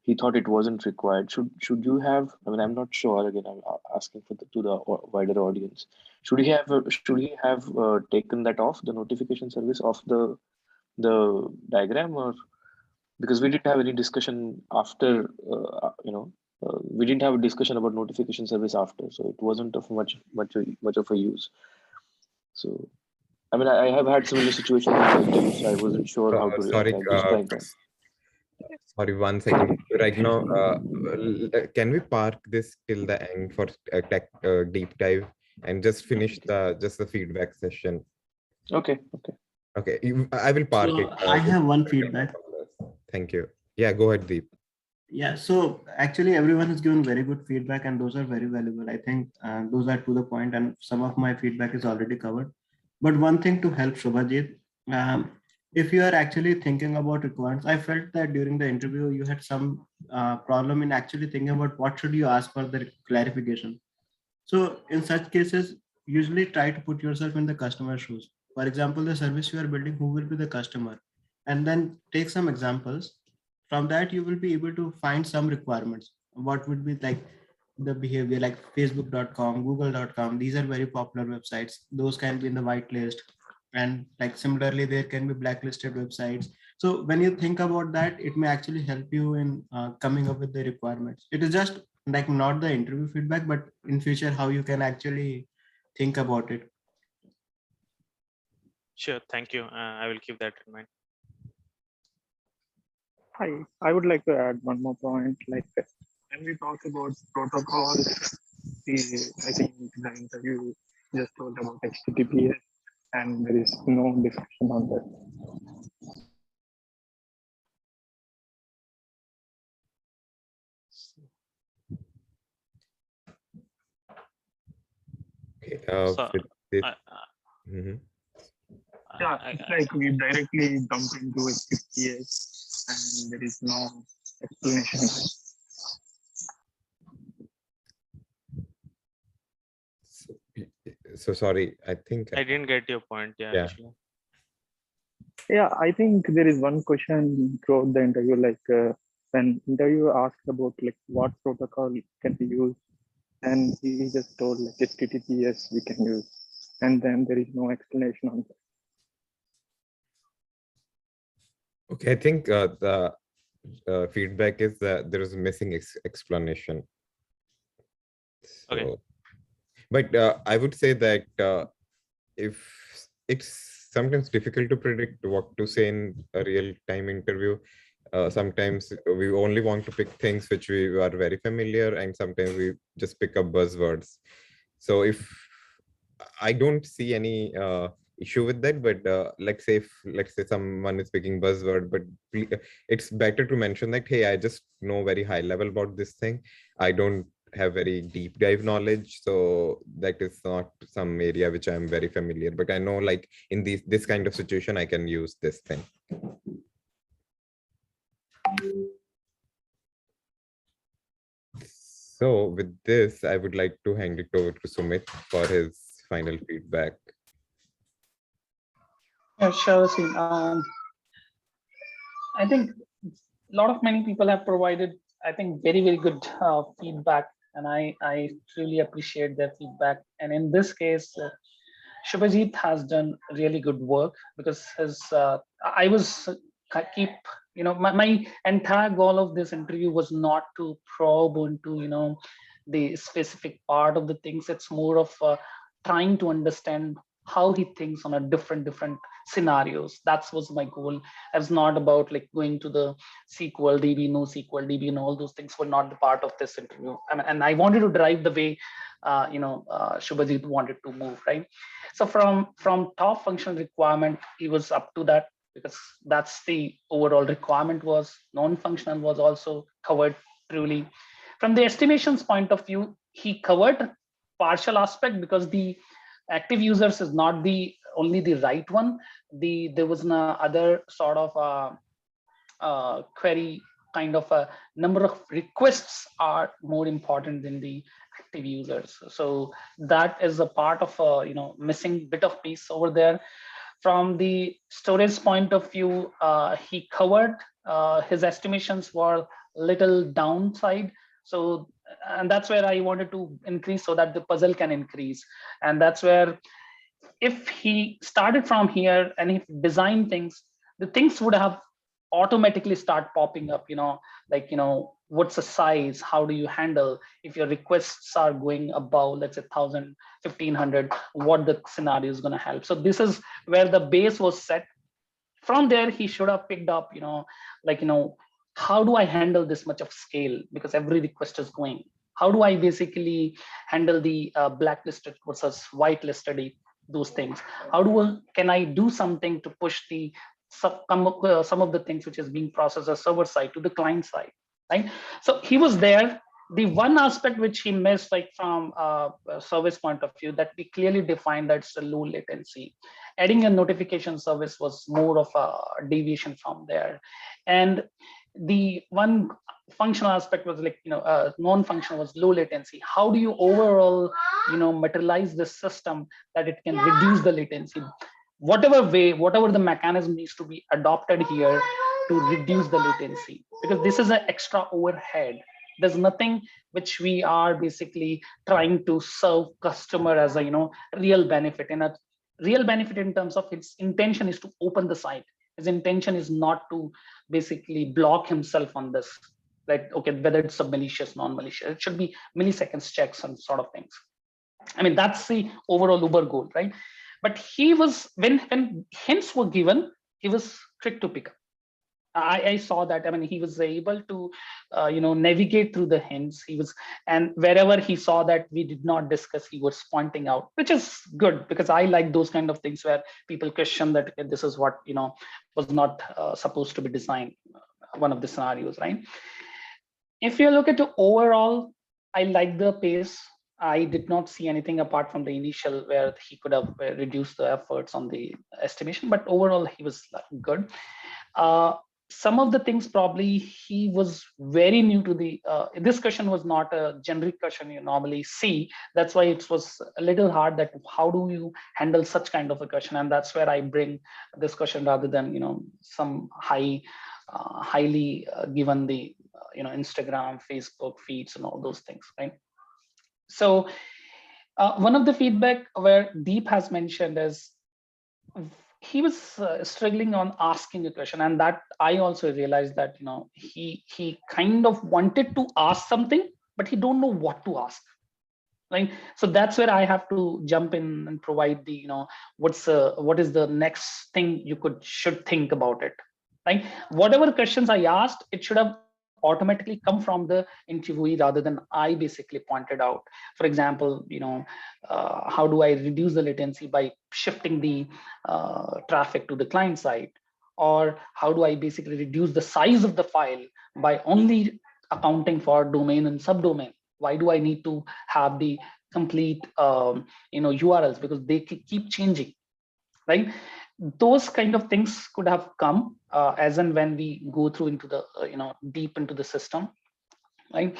he thought it wasn't required. Should you have? I mean, I'm not sure. Again, I'm asking to the wider audience. Should he have taken that off, the notification service off the diagram, or because we didn't have any discussion after? We didn't have a discussion about notification service after, so it wasn't of much of a use. So, I mean, I have had similar situations in my interviews, so I wasn't sure how to react. Sorry, 1 second. Right now, can we park this till the end for a tech deep dive and just finish the feedback session? Okay. I will park it. I have one feedback. Thank you. Yeah, go ahead, Deep. Yeah, so actually everyone has given very good feedback and those are very valuable. I think those are to the point and some of my feedback is already covered. But one thing to help Shubhajit, if you are actually thinking about requirements, I felt that during the interview you had some problem in actually thinking about what should you ask for the clarification. So in such cases, usually try to put yourself in the customer's shoes. For example, the service you are building, who will be the customer? And then take some examples. From that, you will be able to find some requirements. What would be like the behavior, like facebook.com, google.com. These are very popular websites. Those can be in the whitelist. And like similarly, there can be blacklisted websites. So when you think about that, it may actually help you in coming up with the requirements. It is just like not the interview feedback, but in future, how you can actually think about it. Sure, thank you. I will keep that in mind. I would like to add one more point. Like when we talk about protocols, I think the interview just told about HTTPS, and there is no discussion on that. Okay. So, with this, Yeah, it's like we directly dump into HTTPS, and there is no explanation. so sorry, I think I didn't get your point. Yeah. Actually. Yeah, I think there is one question throughout the interview, like when interviewer asked about like what protocol can be used, and he just told like HTTPS we can use, and then there is no explanation on that. Okay, I think the feedback is that there is a missing explanation. So, Okay. But I would say that if it's sometimes difficult to predict what to say in a real-time interview, sometimes we only want to pick things which we are very familiar, and sometimes we just pick up buzzwords. So if I don't see any issue with that, but let's say someone is picking buzzword, but it's better to mention that, hey, I just know very high level about this thing. I don't have very deep dive knowledge, so that is not some area which I'm very familiar, but I know like in this kind of situation I can use this thing. So with this, I would like to hand it over to Sumit for his final feedback. Yeah, sure. I think a lot of many people have provided, I think, very, very good feedback, and I truly appreciate their feedback. And in this case, Shubhajit has done really good work, because I was keep, my entire goal of this interview was not to probe into, the specific part of the things. It's more of trying to understand how he thinks on a different scenarios. That was my goal. It was not about like going to the SQL DB, no SQL DB, and all those things were not the part of this interview. And I wanted to drive the way, Shubhajit wanted to move, right? So from top functional requirement, he was up to that, because that's the overall requirement was. Non-functional was also covered truly. From the estimations point of view, he covered partial aspect, because the active users is not the only the right one. There was no other sort of query kind of a number of requests are more important than the active users. So that is a part of a missing bit of piece over there. From the storage point of view, he covered his estimations were little downside. So, and that's where I wanted to increase so that the puzzle can increase. And that's where if he started from here and if design things, the things would have automatically start popping up, what's the size, how do you handle if your requests are going above, let's say 1000, 1500, what the scenario is going to help. So this is where the base was set. From there he should have picked up, how do I handle this much of scale, because every request is going, how do I basically handle the blacklisted versus whitelisted, those things, can I do something to push the some of the things which is being processed as server side to the client side, right? So he was there. The one aspect which he missed, like from a service point of view, that we clearly defined that it's a low latency. Adding a notification service was more of a deviation from there. And the one functional aspect was like, non-functional was low latency. How do you overall, materialize this system that it can reduce the latency? Whatever way, whatever the mechanism needs to be adopted here to reduce the latency, because this is an extra overhead. There's nothing which we are basically trying to serve customer as a, real benefit. And a real benefit in terms of its intention is to open the site. His intention is not to basically block himself on this. Like, okay, whether it's a malicious, non-malicious, it should be milliseconds checks and sort of things. I mean, that's the overall Uber goal, right? But he was, when hints were given, he was quick to pick up. I saw that. I mean, he was able to, navigate through the hints. He was, and wherever he saw that we did not discuss, he was pointing out, which is good, because I like those kind of things where people question that this is what, was not supposed to be designed. One of the scenarios, right? If you look at the overall, I like the pace. I did not see anything apart from the initial where he could have reduced the efforts on the estimation, but overall he was good. Some of the things probably he was very new to the, this question was not a generic question you normally see. That's why it was a little hard that how do you handle such kind of a question? And that's where I bring this question rather than, some highly given the, Instagram, Facebook feeds and all those things, right? So one of the feedback where Deep has mentioned is he was struggling on asking a question, and that I also realized that he kind of wanted to ask something, but he don't know what to ask, right? So that's where I have to jump in and provide the what is the next thing you should think about it, right? Whatever questions I asked, it should have automatically come from the interviewee rather than I basically pointed out. For example, how do I reduce the latency by shifting the traffic to the client side? Or how do I basically reduce the size of the file by only accounting for domain and subdomain? Why do I need to have the complete URLs, because they keep changing, right? Those kind of things could have come as and when we go through into the deep into the system, right?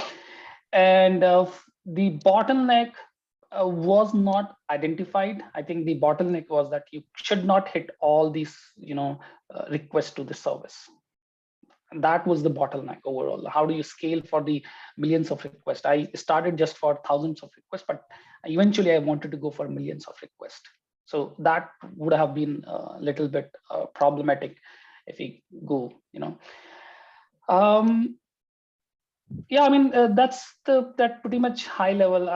And the bottleneck was not identified. I think the bottleneck was that you should not hit all these requests to the service. And that was the bottleneck overall. How do you scale for the millions of requests? I started just for thousands of requests, but eventually I wanted to go for millions of requests. So that would have been a little bit problematic if we go, yeah, I mean, that's that pretty much high level.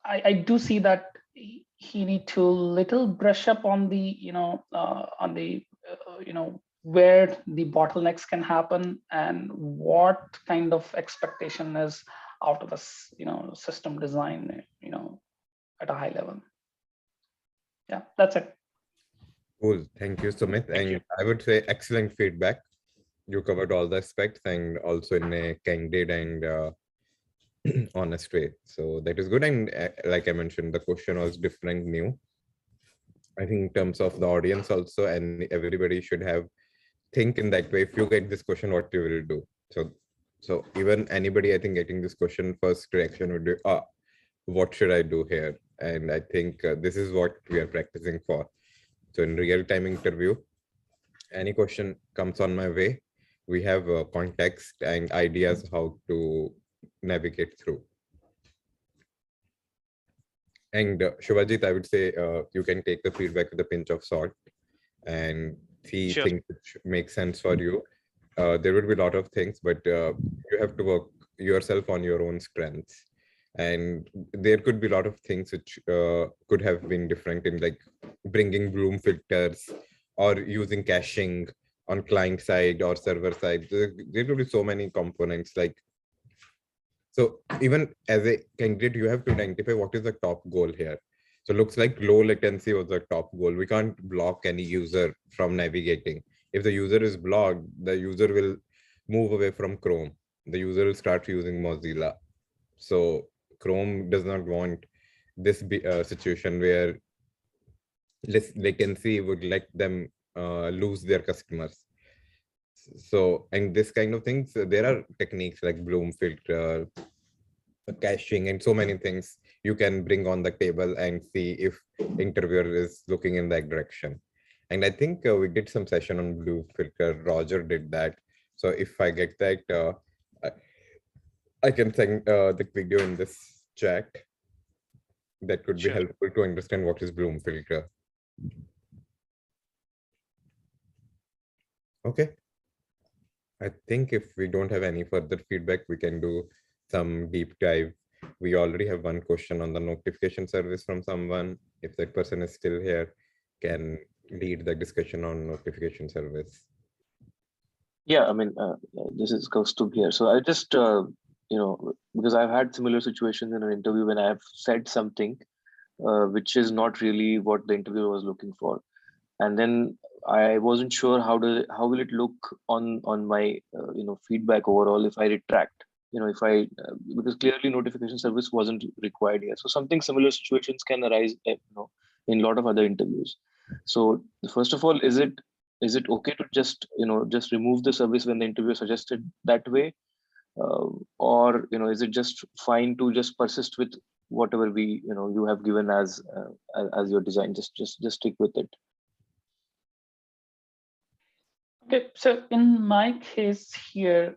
I do see that he need to little brush up on the, where the bottlenecks can happen and what kind of expectation is out of a, system design, at a high level. Yeah, that's it. Cool. Thank you, Sumit. And I would say excellent feedback. You covered all the aspects and also in a candid and honest way. So that is good. And like I mentioned, the question was different, new. I think in terms of the audience also, and everybody should have think in that way. If you get this question, what you will do. So even anybody, I think getting this question, first reaction would be, what should I do here? And I think this is what we are practicing for. So in real-time interview, any question comes on my way, we have context and ideas how to navigate through. And Shubhajit, I would say you can take the feedback with a pinch of salt and see things which make sense for you. There would be a lot of things, but you have to work yourself on your own strengths. And there could be a lot of things which could have been different in like bringing Bloom filters or using caching on client side or server side. There could be so many components. Like, so even as a candidate, you have to identify what is the top goal here. So looks like low latency was the top goal. We can't block any user from navigating. If the user is blocked, the user will move away from Chrome. The user will start using Mozilla. So Chrome does not want this situation where less latency would let them lose their customers. So, and this kind of things, there are techniques like Bloom filter, caching, and so many things you can bring on the table and see if interviewer is looking in that direction. And I think we did some session on Bloom filter. Roger did that. So if I get that, I can send the video in this chat. That could be Sure. helpful to understand what is Bloom filter. Okay. I think if we don't have any further feedback, we can do some deep dive. We already have one question on the notification service from someone. If that person is still here, can lead the discussion on notification service. Yeah, I mean, this is Kaustubh here. So I just, because I've had similar situations in an interview when I've said something which is not really what the interviewer was looking for, and then I wasn't sure how will it look on my feedback overall if I retract. If I because clearly notification service wasn't required here. So something similar situations can arise, in a lot of other interviews. So first of all, is it okay to just remove the service when the interviewer suggested that way, or is it just fine to just persist with whatever you have given as your design? Just stick with it. Okay, so in my case here,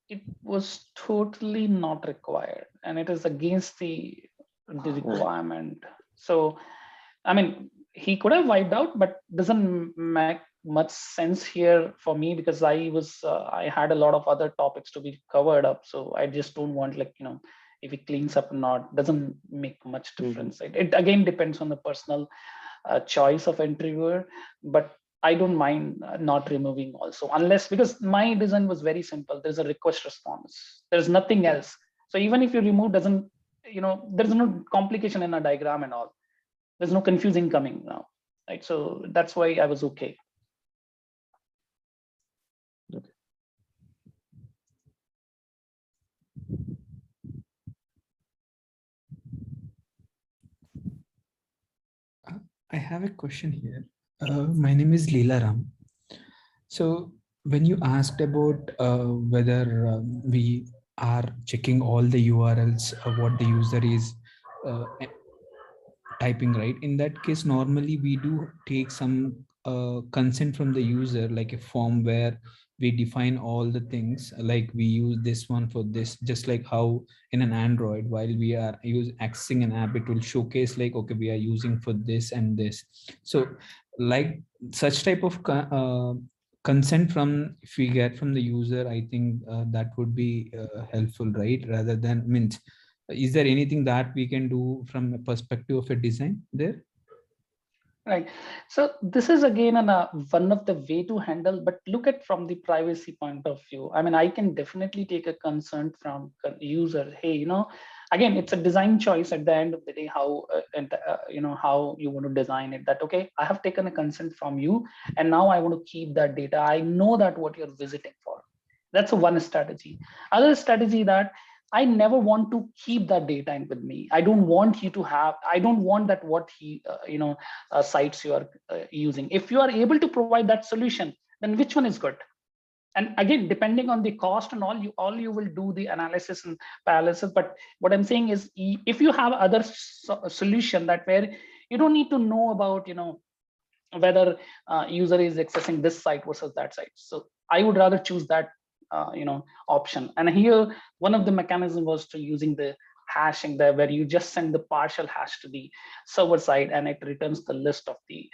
it was totally not required, and it is against the requirement. So, I mean, he could have wiped out, but doesn't make much sense here for me, because I had a lot of other topics to be covered up. So I just don't want, if he cleans up or not, doesn't make much difference. It again depends on the personal choice of interviewer, but I don't mind not removing also, unless, because my design was very simple. There's a request response. There's nothing else. So even if you remove, there's no complication in a diagram and all. There's no confusing coming now, right? So that's why I was okay. I have a question here. My name is Leela Ram. So when you asked about whether we are checking all the URLs of what the user is typing, right? In that case, normally we do take some consent from the user, like a form where we define all the things, like we use this one for this, just like how in an Android, while we are accessing an app, it will showcase like, okay, we are using for this and this. So like such type of consent from, if we get from the user, I think that would be helpful, right? Rather than, means, is there anything that we can do from a perspective of a design there? Right. So this is again one of the way to handle, but look at from the privacy point of view. I mean, I can definitely take a consent from user. Hey, again, it's a design choice at the end of the day, how how you want to design it. That, okay, I have taken a consent from you, and now I want to keep that data. I know that what you're visiting for. That's one strategy. Other strategy that I never want to keep that data in with me. I don't want you to have, I don't want that what he, sites you are using. If you are able to provide that solution, then which one is good? And again, depending on the cost and all you will do the analysis and paralysis. But what I'm saying is, if you have other solution that where you don't need to know about, whether user is accessing this site versus that site. So I would rather choose that option. And here one of the mechanism was to using the hashing there, where you just send the partial hash to the server side and it returns the list of the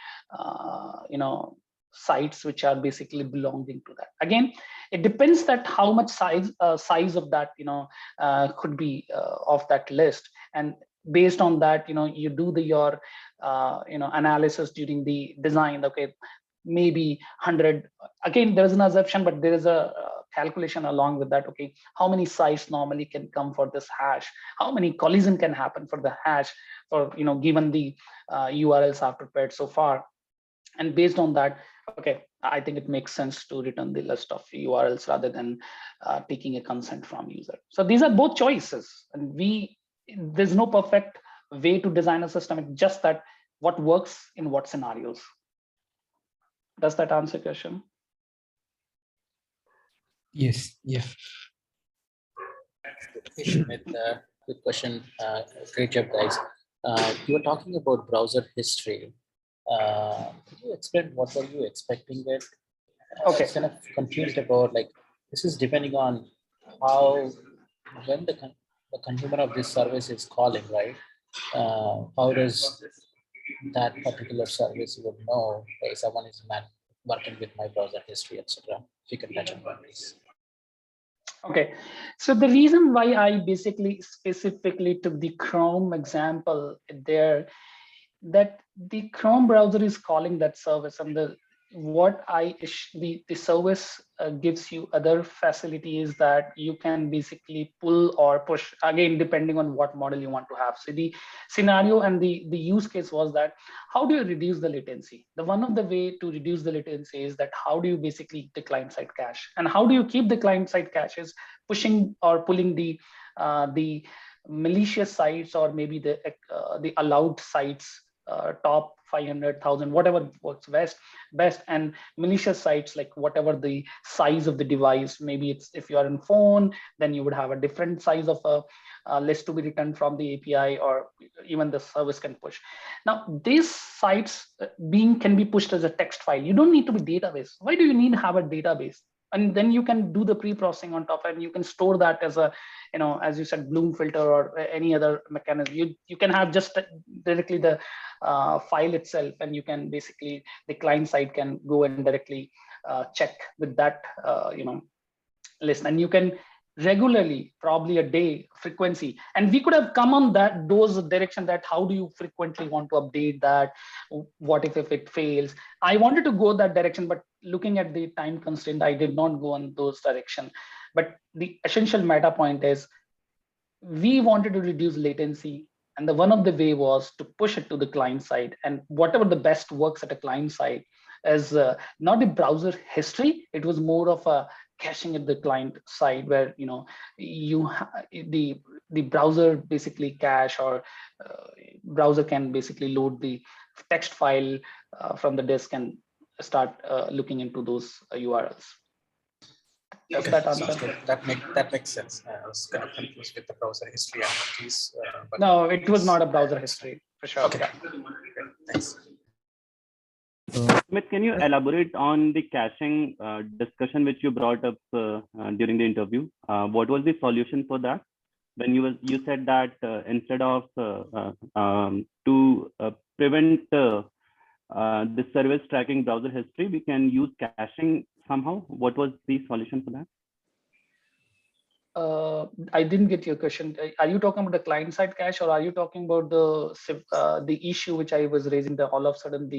sites which are basically belonging to that. Again, it depends that how much size of that could be of that list, and based on that you do your analysis during the design. Okay, maybe 100. Again, there is an assumption, but there is a calculation along with that. Okay, how many sites normally can come for this hash? How many collision can happen for the hash, for given the URLs are prepared so far? And based on that, okay, I think it makes sense to return the list of URLs rather than taking a consent from user. So these are both choices, and there's no perfect way to design a system. It's just that what works in what scenarios. Does that answer your question? Yes. Yeah. Hey, Sumit, quick question. Great job, guys. You were talking about browser history. Could you explain what were you expecting it? I Okay. was kind of confused about, like, this is depending on how, when the consumer of this service is calling, right? How does that particular service would know, hey, someone is working with my browser history, etc. If you can touch on that, please. Okay, so the reason why I basically specifically took the Chrome example there, that the Chrome browser is calling that service, and the service gives you other facilities that you can basically pull or push, again depending on what model you want to have. So the scenario and the use case was that, how do you reduce the latency? The one of the way to reduce the latency is that how do you basically the client side cache, and how do you keep the client side cache is pushing or pulling the malicious sites, or maybe the allowed sites, top 500,000, whatever works best, and malicious sites, like whatever the size of the device. Maybe it's, if you are in phone, then you would have a different size of a list to be returned from the API, or even the service can push. Now these sites can be pushed as a text file. You don't need to be database. Why do you need to have a database? And then you can do the pre-processing on top, and you can store that as a, as you said, Bloom filter or any other mechanism. You can have just directly the file itself, and you can basically, the client side can go and directly check with that list, and you can regularly, probably a day frequency. And we could have come on those direction, that how do you frequently want to update that? What if it fails? I wanted to go that direction, but looking at the time constraint, I did not go on those direction. But the essential meta point is, we wanted to reduce latency, and the one of the way was to push it to the client side, and whatever the best works at a client side is not the browser history. It was more of a caching at the client side, where the browser basically cache, or browser can basically load the text file from the disk and start looking into those URLs. Does Okay, that answer? sounds good. That makes sense. I was kind of confused with the browser history and keys. No, it was not a browser history for sure. Okay, great. Thanks. Sumit, can you elaborate on the caching discussion which you brought up during the interview? What was the solution for that? When you said that instead of to prevent the service tracking browser history, we can use caching somehow. What was the solution for that? I didn't get your question. Are you talking about the client side cache, or are you talking about the issue which I was raising, that all of a sudden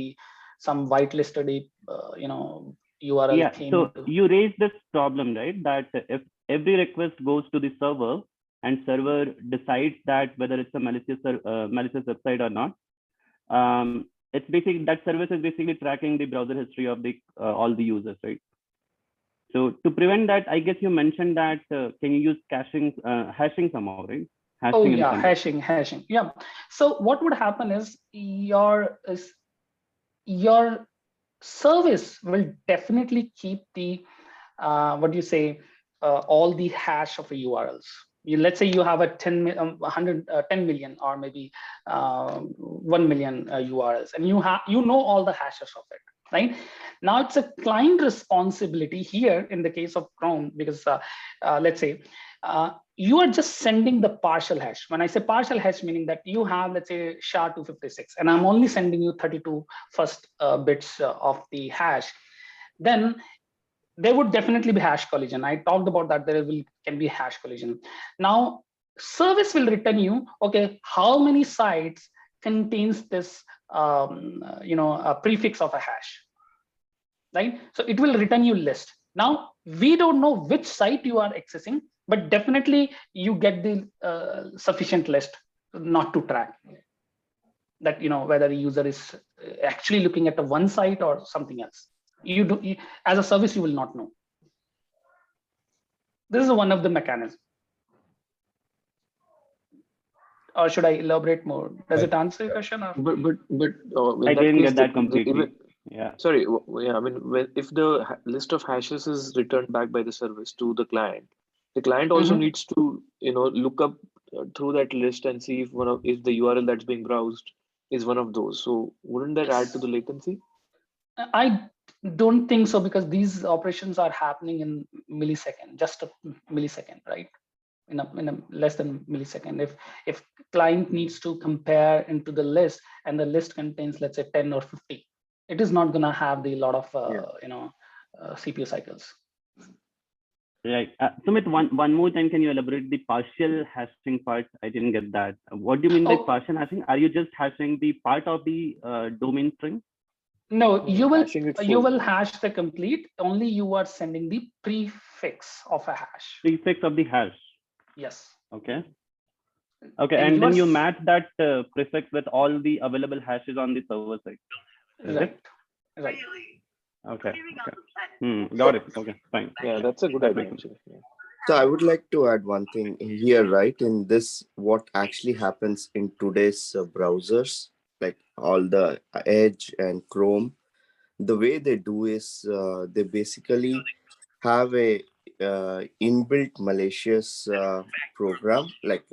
some whitelisted URL Yeah, came so into? you raised this problem, right? That if every request goes to the server, and server decides that whether it's a malicious website or not, it's basically, that service is basically tracking the browser history of the all the users, right? So to prevent that, I guess you mentioned that can you use hashing somehow, right? Hashing. Yeah. So what would happen is your service will definitely keep the all the hash of the URLs. Let's say you have a 10 million, or maybe 1 million URLs, and you know all the hashes of it. Right now, it's a client responsibility here in the case of Chrome, because let's say you are just sending the partial hash. When I say partial hash, meaning that you have, let's say, SHA-256, and I'm only sending you 32 first bits of the hash, then there would definitely be hash collision. I talked about that. Can be hash collision. Now, service will return you, okay, how many sites contains this a prefix of a hash, right? So it will return you list. Now we don't know which site you are accessing, but definitely you get the sufficient list not to track that, whether a user is actually looking at the one site or something else. As a service, you will not know. This is one of the mechanisms. Or should I elaborate more? Does it answer your question? Or? But I didn't get that completely. Yeah. Sorry, yeah, I mean, if the list of hashes is returned back by the service to the client also Mhm. needs to, look up through that list and see if the URL that's being browsed is one of those. So wouldn't that add to the latency? I don't think so, because these operations are happening in millisecond, just a millisecond, right? In a less than millisecond. If client needs to compare into the list and the list contains, let's say, 10 or 50, it is not going to have the lot of CPU cycles. Right. Sumit, one more time, can you elaborate the partial hashing part? I didn't get that. What do you mean by partial hashing? Are you just hashing the part of the domain string? No, you will Hashing it you full. will hash the complete. Only you are sending the prefix of a hash. Prefix of the hash. Yes. Okay. Okay, and then you match that prefix with all the available hashes on the server side. Right. Right. Okay. Got it. Okay, fine. Yeah, that's a good idea actually. Yeah. So I would like to add one thing here, right? In this, what actually happens in today's browsers, like all the Edge and Chrome, the way they do is they basically have a inbuilt malicious program, like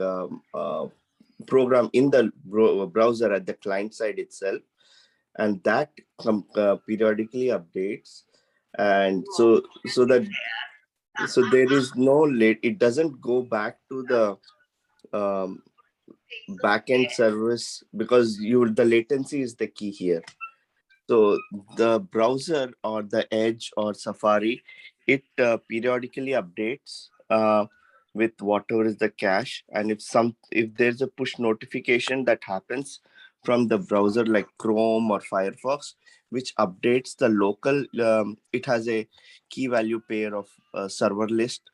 program in the browser at the client side itself, and that periodically updates, and so there is no late. It doesn't go back to the um, backend service, because the latency is the key here. So the browser or the Edge or Safari, it periodically updates with whatever is the cache, and if there's a push notification that happens from the browser like Chrome or Firefox, which updates the local, it has a key value pair of server list,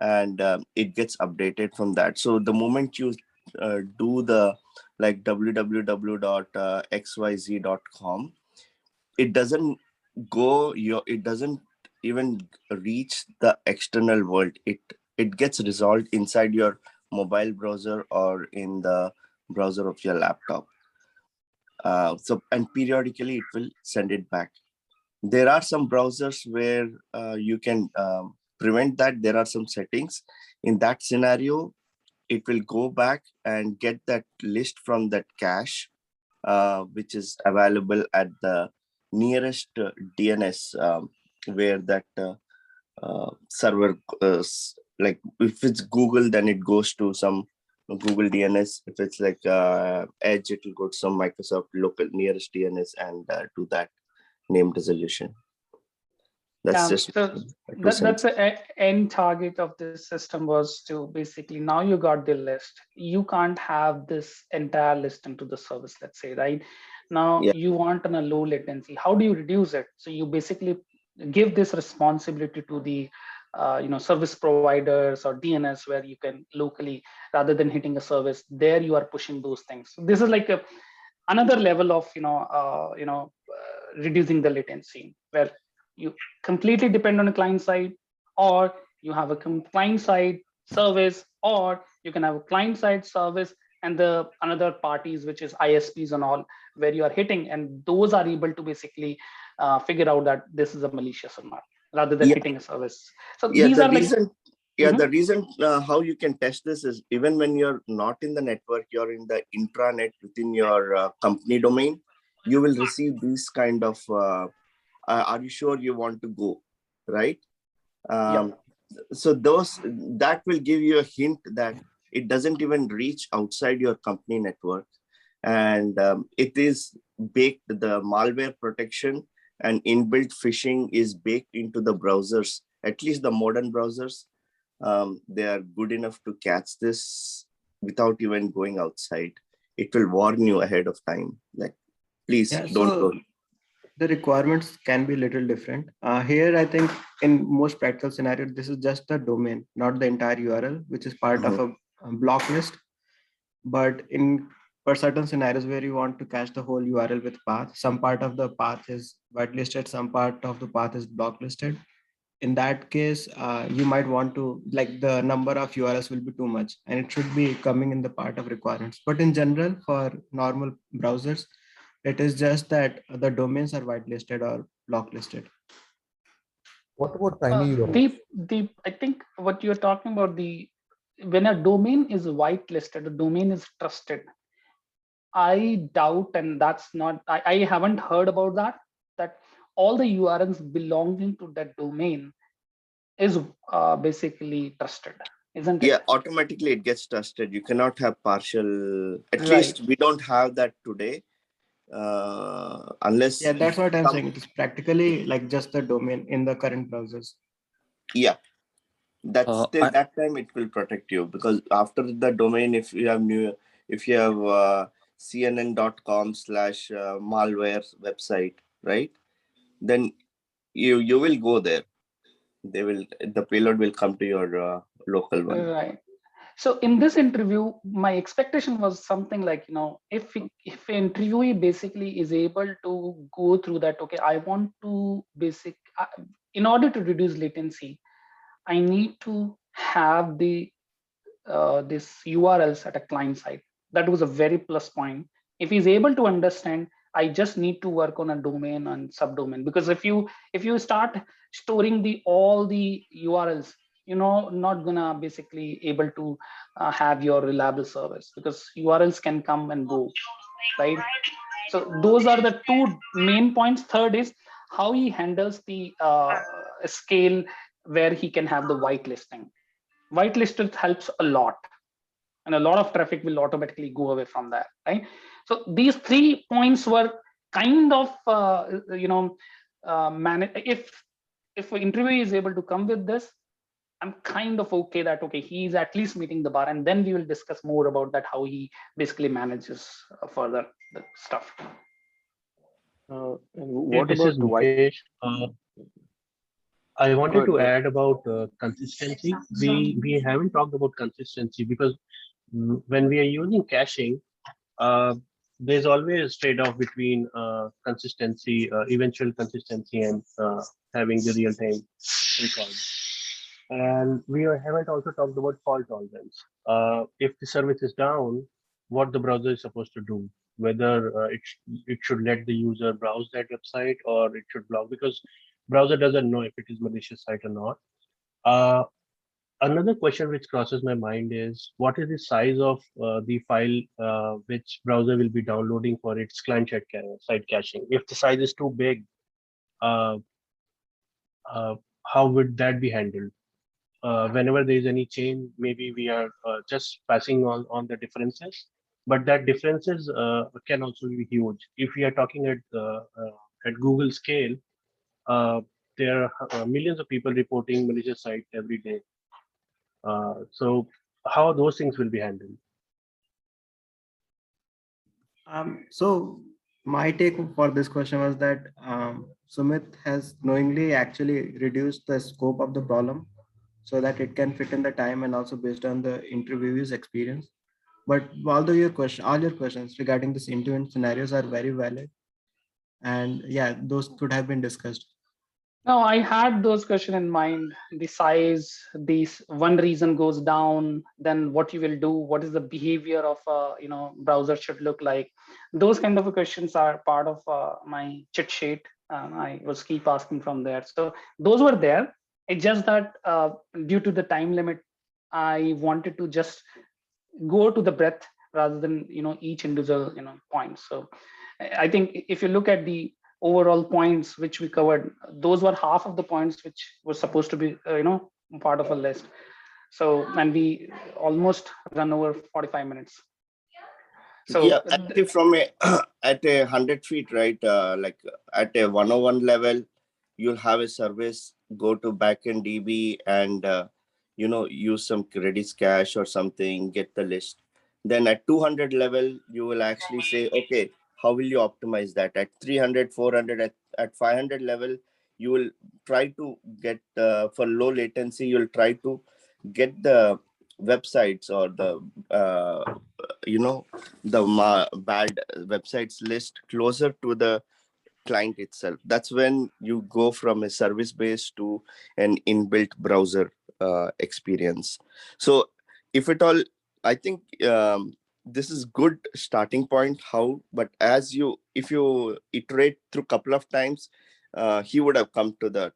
and it gets updated from that. So the moment you do the like www.xyz.com, it doesn't it doesn't even reach the external world. It gets resolved inside your mobile browser or in the browser of your laptop. And periodically it will send it back. There are some browsers where you can prevent that. There are some settings. In that scenario, it will go back and get that list from that cache, which is available at the nearest DNS, where that server, like if it's Google, then it goes to some Google DNS. If it's like Edge, it will go to some Microsoft local nearest DNS and do that name resolution. That's just So that's the end target of this system, was to basically, now you got the list. You can't have this entire list into the service, let's say, right? Now you want on a low latency. How do you reduce it? So you basically give this responsibility to the service providers or DNS, where you can locally, rather than hitting a service, there you are pushing those things. So this is like another level of reducing the latency, where you completely depend on a client side, or you have a client side service, or you can have a client side service and the another parties, which is ISPs and all, where you are hitting, and those are able to basically figure out that this is a malicious or not, rather than hitting a service. So these are reason, the reason how you can test this is, even when you're not in the network, you're in the intranet within your company domain, you will receive these kind of are you sure you want to go, right? So that will give you a hint that it doesn't even reach outside your company network, and it is baked. The malware protection and inbuilt phishing is baked into the browsers. At least the modern browsers, they are good enough to catch this without even going outside. It will warn you ahead of time, like, please don't go. The requirements can be a little different. Here, I think in most practical scenarios, this is just the domain, not the entire URL, which is part of a block list. But for certain scenarios where you want to cache the whole URL with path, some part of the path is whitelisted, some part of the path is blocklisted. In that case, you might want to, like, the number of URLs will be too much, and it should be coming in the part of requirements. But in general, for normal browsers, It is just that the domains are whitelisted or blocklisted. What about tiny Deep, I think what you're talking about, when a domain is whitelisted, a domain is trusted. I doubt, and that's not, I haven't heard about that all the URLs belonging to that domain is basically trusted, isn't it? Yeah, automatically it gets trusted. You cannot have partial, at Right. least we don't have that today. Unless Yeah, that's what I'm saying. It is practically like just the domain in the current browsers. Yeah, that's till that time it will protect you, because after the domain, if you have cnn.com/malware website, right, then you will go there. The payload will come to your local one. Right. So in this interview, my expectation was something like, if an interviewee basically is able to go through that, okay, I want to in order to reduce latency, I need to have this URLs at a client side. That was a very plus point. If he's able to understand, I just need to work on a domain and subdomain, because if you start storing all the URLs, not gonna basically able to have your reliable service, because URLs can come and go, right? So those are the two main points. Third is how he handles the scale where he can have the whitelisting. Whitelisted helps a lot, and a lot of traffic will automatically go away from that, right? So these 3 points were kind of if an interviewer is able to come with this, I'm kind of okay that he's at least meeting the bar, and then we will discuss more about that, how he basically manages further the stuff. And what about Mukesh. I wanted to add about consistency. We haven't talked about consistency because when we are using caching, there's always trade-off between consistency, eventual consistency, and having the real-time record. And we haven't also talked about fault tolerance. If the service is down, what the browser is supposed to do, whether it should let the user browse that website or it should block, because browser doesn't know if it is malicious site or not. Another question which crosses my mind is, what is the size of the file which browser will be downloading for its client-side caching? If the size is too big, how would that be handled? Whenever there is any change, maybe we are just passing on the differences, but that differences can also be huge. If we are talking at Google scale, there are millions of people reporting malicious sites every day. So how those things will be handled? So my take for this question was that Sumit has knowingly actually reduced the scope of the problem so that it can fit in the time and also based on the interviewee's experience. But although all your questions regarding this end-to-end scenarios are very valid, and yeah, those could have been discussed. No, I had those questions in mind. The size, these one reason goes down, then what you will do, what is the behavior of browser should look like. Those kind of questions are part of my chit sheet. I was keep asking from there. So those were there. It's just that due to the time limit, I wanted to just go to the breadth rather than each individual point. So I think if you look at the overall points which we covered, those were half of the points which were supposed to be part of a list. So, and we almost run over 45 minutes. So yeah, actually from at 100 feet, right, like at a 101 level, you'll have a service go to backend DB and use some Redis cache or something, get the list. Then at 200 level, you will actually say, okay, how will you optimize that? At 300, 400, at 500 level, you will try to get for low latency, you'll try to get the websites or the bad websites list closer to the client itself. That's when you go from a service based to an inbuilt browser experience. So if at all, I think this is good starting point. How, but if you iterate through couple of times, he would have come to that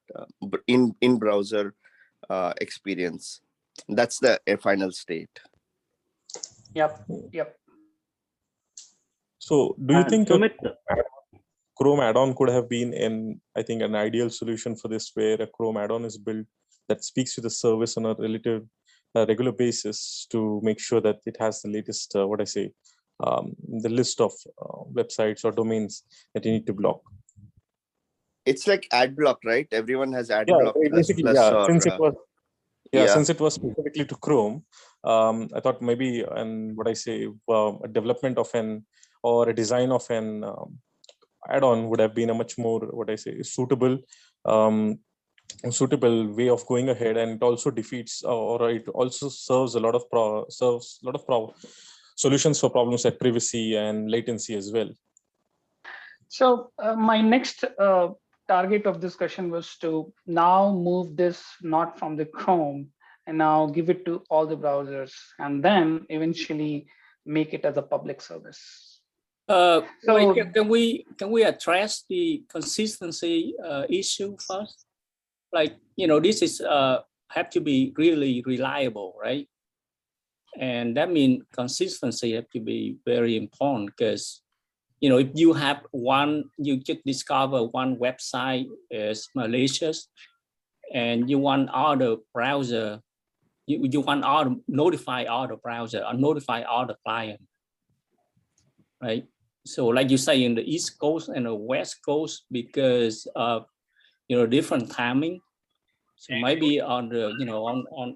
in browser experience. That's the final state. Yep. So do you think Sumit, Chrome add-on could have been I think an ideal solution for this, where a Chrome add-on is built that speaks to the service on a regular basis to make sure that it has the latest, the list of websites or domains that you need to block. It's like ad block, right? Everyone has ad Yeah, block basically, plus yeah. or, Since it was specifically to Chrome, I thought maybe a development of a design of an add-on would have been a much more suitable way of going ahead, and it also defeats or it also serves a lot of solutions for problems like privacy and latency as well. So my next target of discussion was to now move this not from the Chrome and now give it to all the browsers, and then eventually make it as a public service. So can we address the consistency issue first? Like, this is have to be really reliable, right? And that means consistency have to be very important, because if you have you just discover one website is malicious, and you want other browser, you want notify other browser or notify other client, right? So like you say, in the East Coast and the West Coast, because of different timing. So maybe on the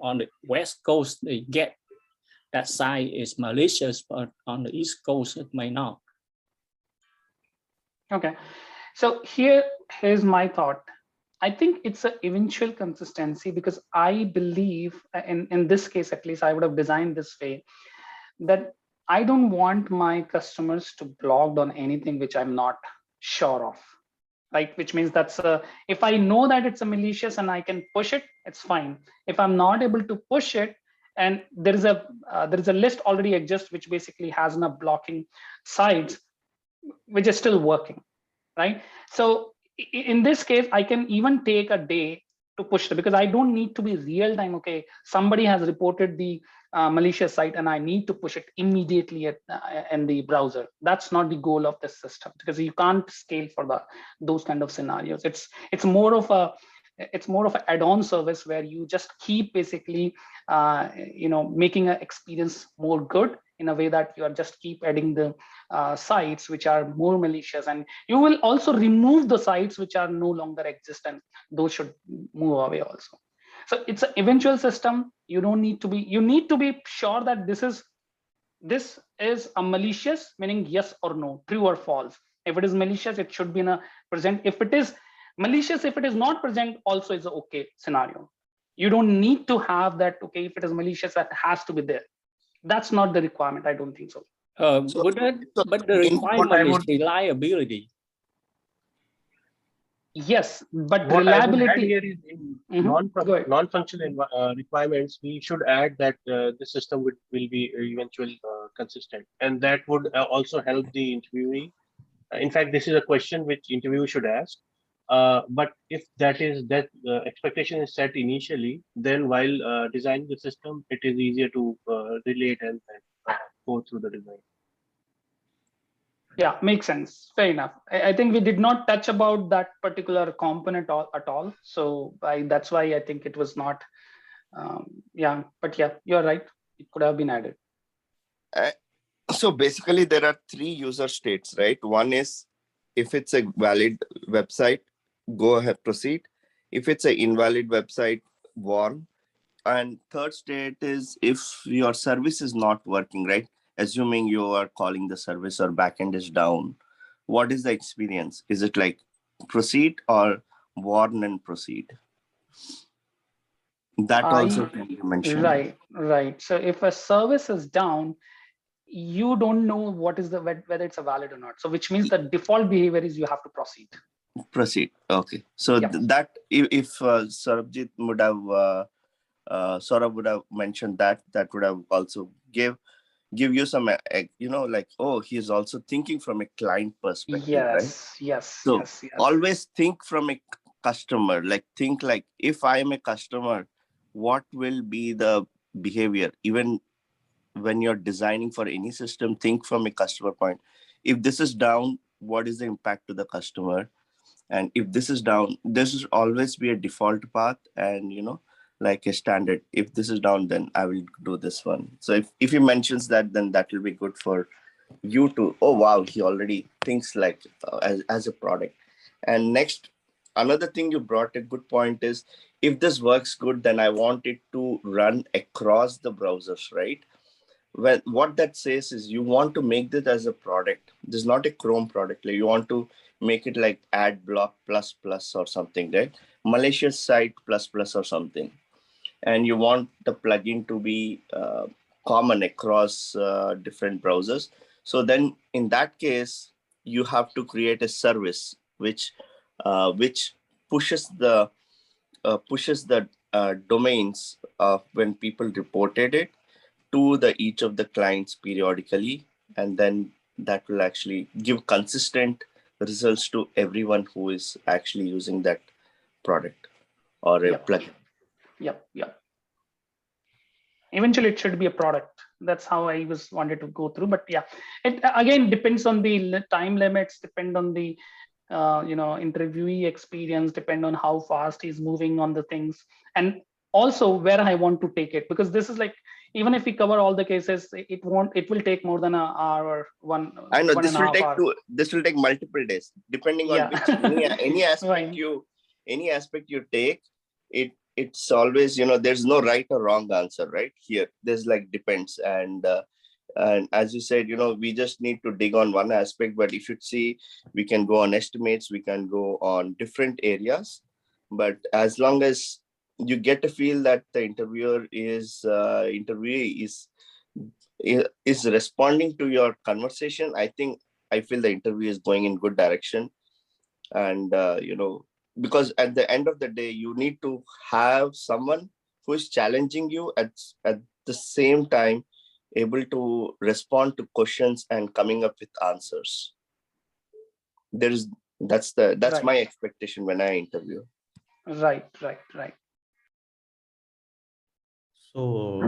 on the West Coast they get that site is malicious, but on the East Coast it may not. Okay, so here's my thought. I think it's an eventual consistency, because I believe in this case, at least I would have designed this way, that I don't want my customers to blog on anything which I'm not sure of, right? Which means that's if I know that it's a malicious and I can push it, it's fine. If I'm not able to push it, and there is a list already exists which basically has enough blocking sites which is still working, right? So in this case, I can even take a day to push it, because I don't need to be real time. Okay, somebody has reported the malicious site and I need to push it immediately in the browser. That's not the goal of this system, because you can't scale for those kind of scenarios. It's more of an add-on service where you just keep basically making an experience more good, in a way that you are just keep adding the sites which are more malicious, and you will also remove the sites which are no longer existent. Those should move away also. So it's an eventual system. You need to be sure that this is a malicious, meaning yes or no, true or false. If it is malicious, it should be in a present. If it is malicious, if it is not present, also is an okay scenario. You don't need to have that. Okay, if it is malicious, that has to be there. That's not the requirement. I don't think so. But the requirement is reliability. Yes, but what reliability. I would add here is in non-functional requirements, we should add that the system will be eventual consistent, and that would also help the interviewee. In fact, this is a question which interviewee should ask. But if that expectation is set initially, then while designing the system, it is easier to relate and go through the design. Yeah, makes sense. Fair enough. I think we did not touch about that particular component at all. So that's why I think it was not. But yeah, you're right. It could have been added. So basically, there are three user states, right? One is if it's a valid website, go ahead, proceed. If it's an invalid website, warn. And third state is if your service is not working, right? Assuming you are calling the service or backend is down, what is the experience? Is it like proceed or warn and proceed? That also can be mentioned. Right. So if a service is down, you don't know whether it's a valid or not. So which means the default behavior is you have to proceed. Proceed. Okay. So that if Sarabjit would have Saurabh would have mentioned that would have also give give you some, like, oh, he's also thinking from a client perspective, right? Yes. So always think from a customer, like think like, if I am a customer, what will be the behavior? Even when you're designing for any system, think from a customer point. If this is down, what is the impact to the customer? And if this is down, this is always be a default path, and like a standard. If this is down, then I will do this one. So if he mentions that, then that will be good for you to, oh wow, he already thinks like as a product. And next, another thing you brought a good point is, if this works good, then I want it to run across the browsers, right? Well, what that says is, you want to make this as a product. This is not a Chrome product. Like, you want to make it like ad block plus plus or something, right? Malicious site plus plus or something. And you want the plugin to be common across different browsers. So then in that case, you have to create a service which pushes the domains of when people reported it to each of the clients periodically, and then that will actually give consistent results to everyone who is actually using that product or a plugin. Yep. Eventually it should be a product. That's how I wanted to go through. But yeah, it again depends on the time limits, depend on the interviewee experience, depend on how fast he's moving on the things, and also where I want to take it. Because this is like, even if we cover all the cases, it will take more than an hour, I know, one this and a will half take hour. this will take multiple days, depending on which any aspect any aspect you take. It's always, there's no right or wrong answer, right? Here there's like depends, and as you said, we just need to dig on one aspect. But if you see, we can go on estimates, we can go on different areas, but as long as you get to feel that the interviewee is responding to your conversation, I feel the interview is going in good direction. And because at the end of the day, you need to have someone who is challenging you at the same time, able to respond to questions and coming up with answers. That's Right. my expectation when I interview. Right. So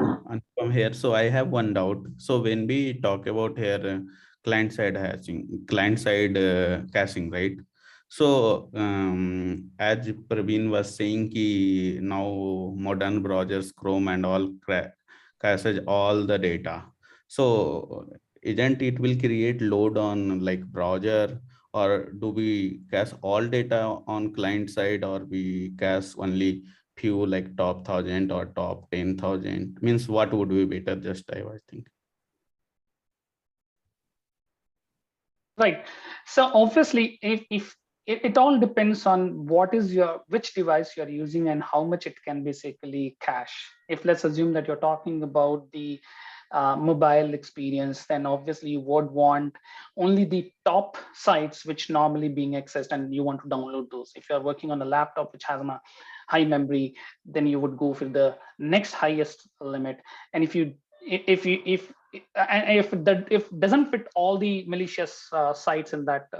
from here, so I have one doubt. So when we talk about here client side caching, right? So as Praveen was saying, ki now modern browsers, Chrome and all caches all the data. So isn't it will create load on like browser, or do we cache all data on client side, or we cache only few like top 1,000 or top 10,000? Means what would be better? Just I was thinking. Right. So obviously, if it all depends on which device you're using and how much it can basically cache. If let's assume that you're talking about the mobile experience, then obviously you would want only the top sites which normally being accessed, and you want to download those. If you're working on a laptop which has a high memory, then you would go for the next highest limit. And if it doesn't fit all the malicious sites in that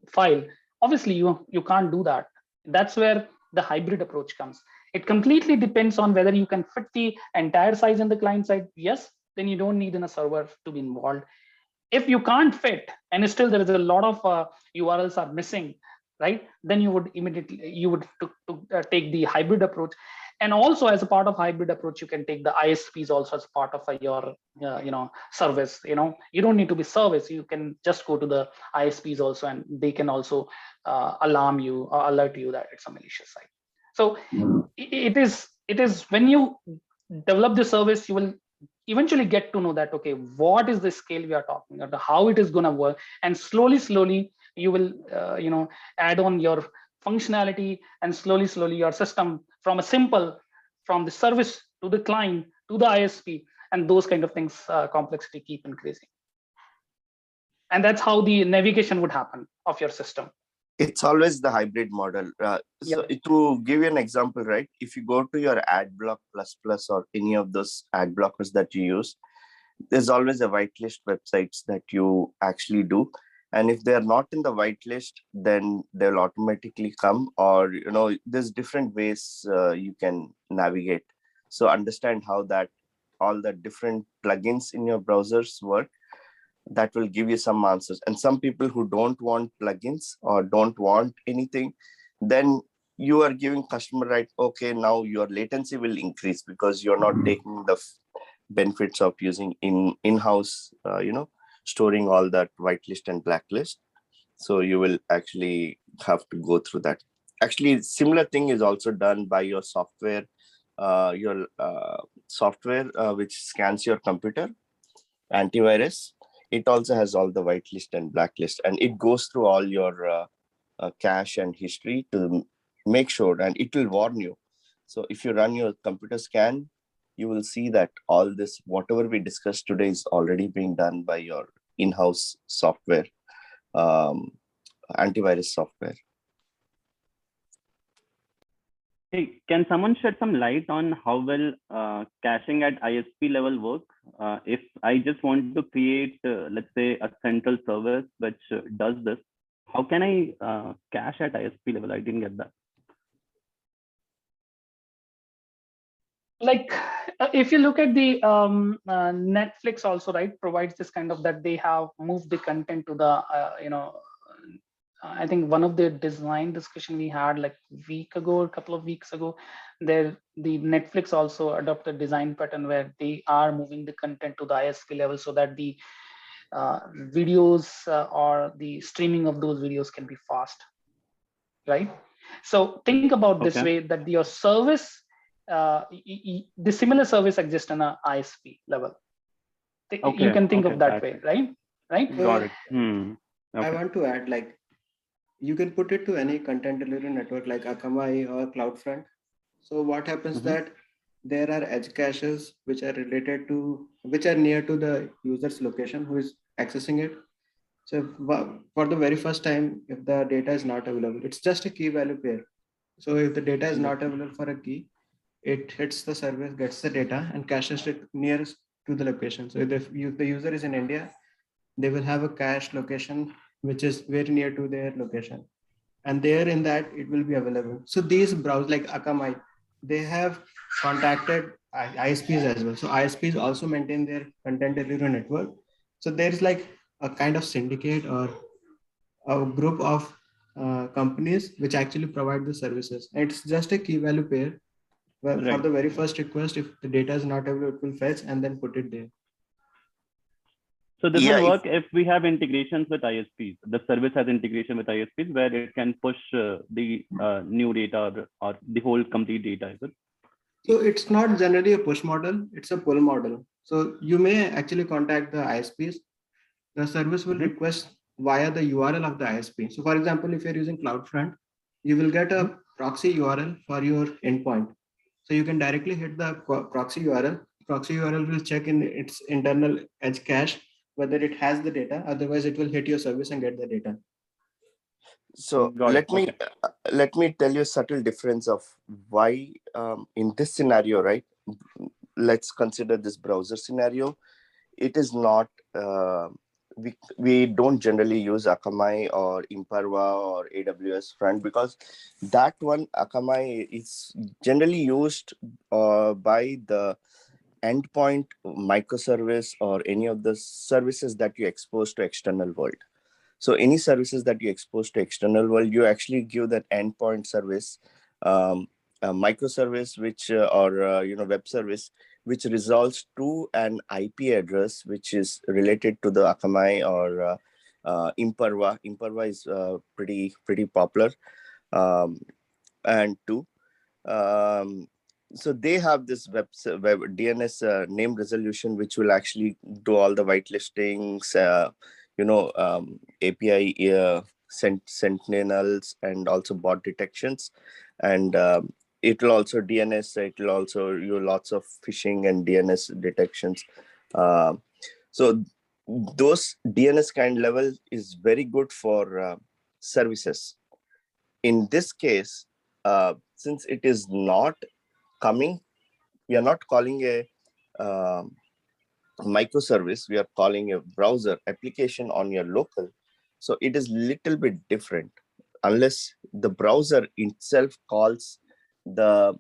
file, obviously you can't do that. That's where the hybrid approach comes. It completely depends on whether you can fit the entire size in the client side. Yes, then you don't need a server to be involved. If you can't fit and still there is a lot of URLs are missing, right, then you would take the hybrid approach. And also, as a part of hybrid approach, you can take the ISPs also as part of your service. You don't need to be service. You can just go to the ISPs also, and they can also alarm you or alert you that it's a malicious site. So it is when you develop the service, you will eventually get to know that, okay, what is the scale we are talking about, how it is going to work, and slowly you will add on your functionality, and slowly your system from the service to the client to the ISP, and those kind of things, complexity keep increasing. And that's how the navigation would happen of your system. It's always the hybrid model. So to give you an example, right? If you go to your AdBlock plus or any of those ad blockers that you use, there's always a whitelist websites that you actually do. And if they're not in the whitelist, then they'll automatically come, or, there's different ways you can navigate. So understand how that all the different plugins in your browsers work. That will give you some answers. And some people who don't want plugins or don't want anything, then you are giving customer right, okay, now your latency will increase because you're not taking the benefits of using in-house, storing all that whitelist and blacklist. So you will actually have to go through that. Actually, similar thing is also done by your software, which scans your computer, antivirus. It also has all the whitelist and blacklist, and it goes through all your cache and history to make sure, and it will warn you. So if you run your computer scan, you will see that all this, whatever we discussed today, is already being done by your in-house software, antivirus software. Hey, can someone shed some light on how well caching at ISP level work? If I just want to create, let's say, a central service which does this, how can I cache at ISP level? I didn't get that. Like if you look at the Netflix also, right, provides this kind of that they have moved the content to the, I think one of the design discussion we had like a couple of weeks ago, the Netflix also adopted design pattern where they are moving the content to the ISP level so that the videos or the streaming of those videos can be fast, right? So think about this way, that your service, the similar service exists on a ISP level. You can think of that way, right? Got it. I want to add, like, you can put it to any content delivery network like Akamai or CloudFront. So what happens that there are edge caches which are near to the user's location who is accessing it. So for the very first time, if the data is not available, it's just a key value pair. So if the data is not available for a key, it hits the service, gets the data, and caches it nearest to the location. So if the user is in India, they will have a cache location which is very near to their location, and there in that it will be available. So these browsers like Akamai, they have contacted ISPs as well. So ISPs also maintain their content delivery network. So there's like a kind of syndicate or a group of companies which actually provide the services. It's just a key value pair where for the very first request, if the data is not available, it will fetch and then put it there. So this will work if we have integrations with ISPs. The service has integration with ISPs where it can push the new data or the whole complete data, is it? So it's not generally a push model, it's a pull model. So you may actually contact the ISPs. The service will request via the URL of the ISP. So for example, if you're using CloudFront, you will get a proxy URL for your endpoint. So you can directly hit the proxy URL. Proxy URL will check in its internal edge cache whether it has the data. Otherwise, it will hit your service and get the data. So let me tell you a subtle difference of why in this scenario, right? Let's consider this browser scenario. It is not, we don't generally use Akamai or Imperva or AWS Front, because that one, Akamai, is generally used by the endpoint microservice or any of the services that you expose to external world. So any services that you expose to external world, you actually give that endpoint service, a microservice, which or web service, which resolves to an IP address which is related to the Akamai or Imperva. Imperva is pretty popular, and two. So they have this web DNS name resolution, which will actually do all the whitelistings, API sentinels, and also bot detections. And it will also DNS, it will also do lots of phishing and DNS detections. So those DNS kind level is very good for services. In this case, since it is not coming, we are not calling a microservice, we are calling a browser application on your local. So it is little bit different unless the browser itself calls the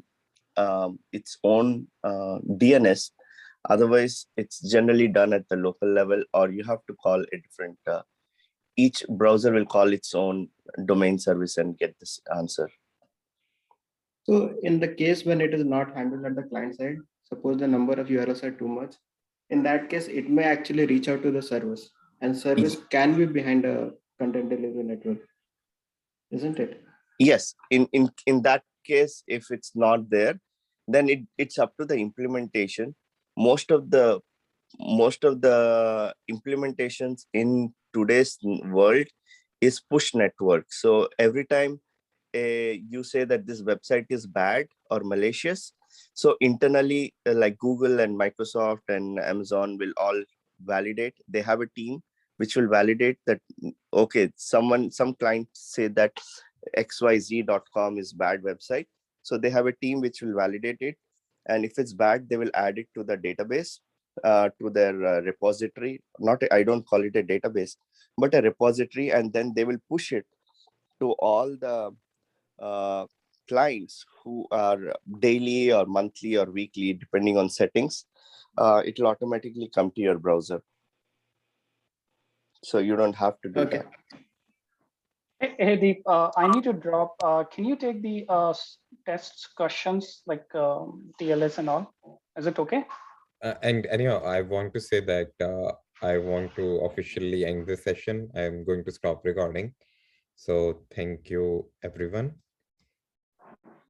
its own DNS. Otherwise, it's generally done at the local level, or you have to call a different. Each browser will call its own domain service and get this answer. So in the case when it is not handled at the client side, suppose the number of URLs are too much, in that case, it may actually reach out to the service, and service can be behind a content delivery network, isn't it? Yes, in that case, if it's not there, then it's up to the implementation. Most of the implementations in today's world is push network. So every time you say that this website is bad or malicious, so internally like Google and Microsoft and Amazon will all validate. They have a team which will validate that, okay, some clients say that xyz.com is bad website, so they have a team which will validate it, and if it's bad, they will add it to the database, to their repository. I don't call it a database, but a repository, and then they will push it to all the clients who are daily or monthly or weekly, depending on settings. It will automatically come to your browser, so you don't have to do that. Hey Deep, I need to drop. Can you take the tests questions like TLS and all? Is it okay? And anyhow, I want to say that I want to officially end this session. I'm going to stop recording. So thank you, everyone.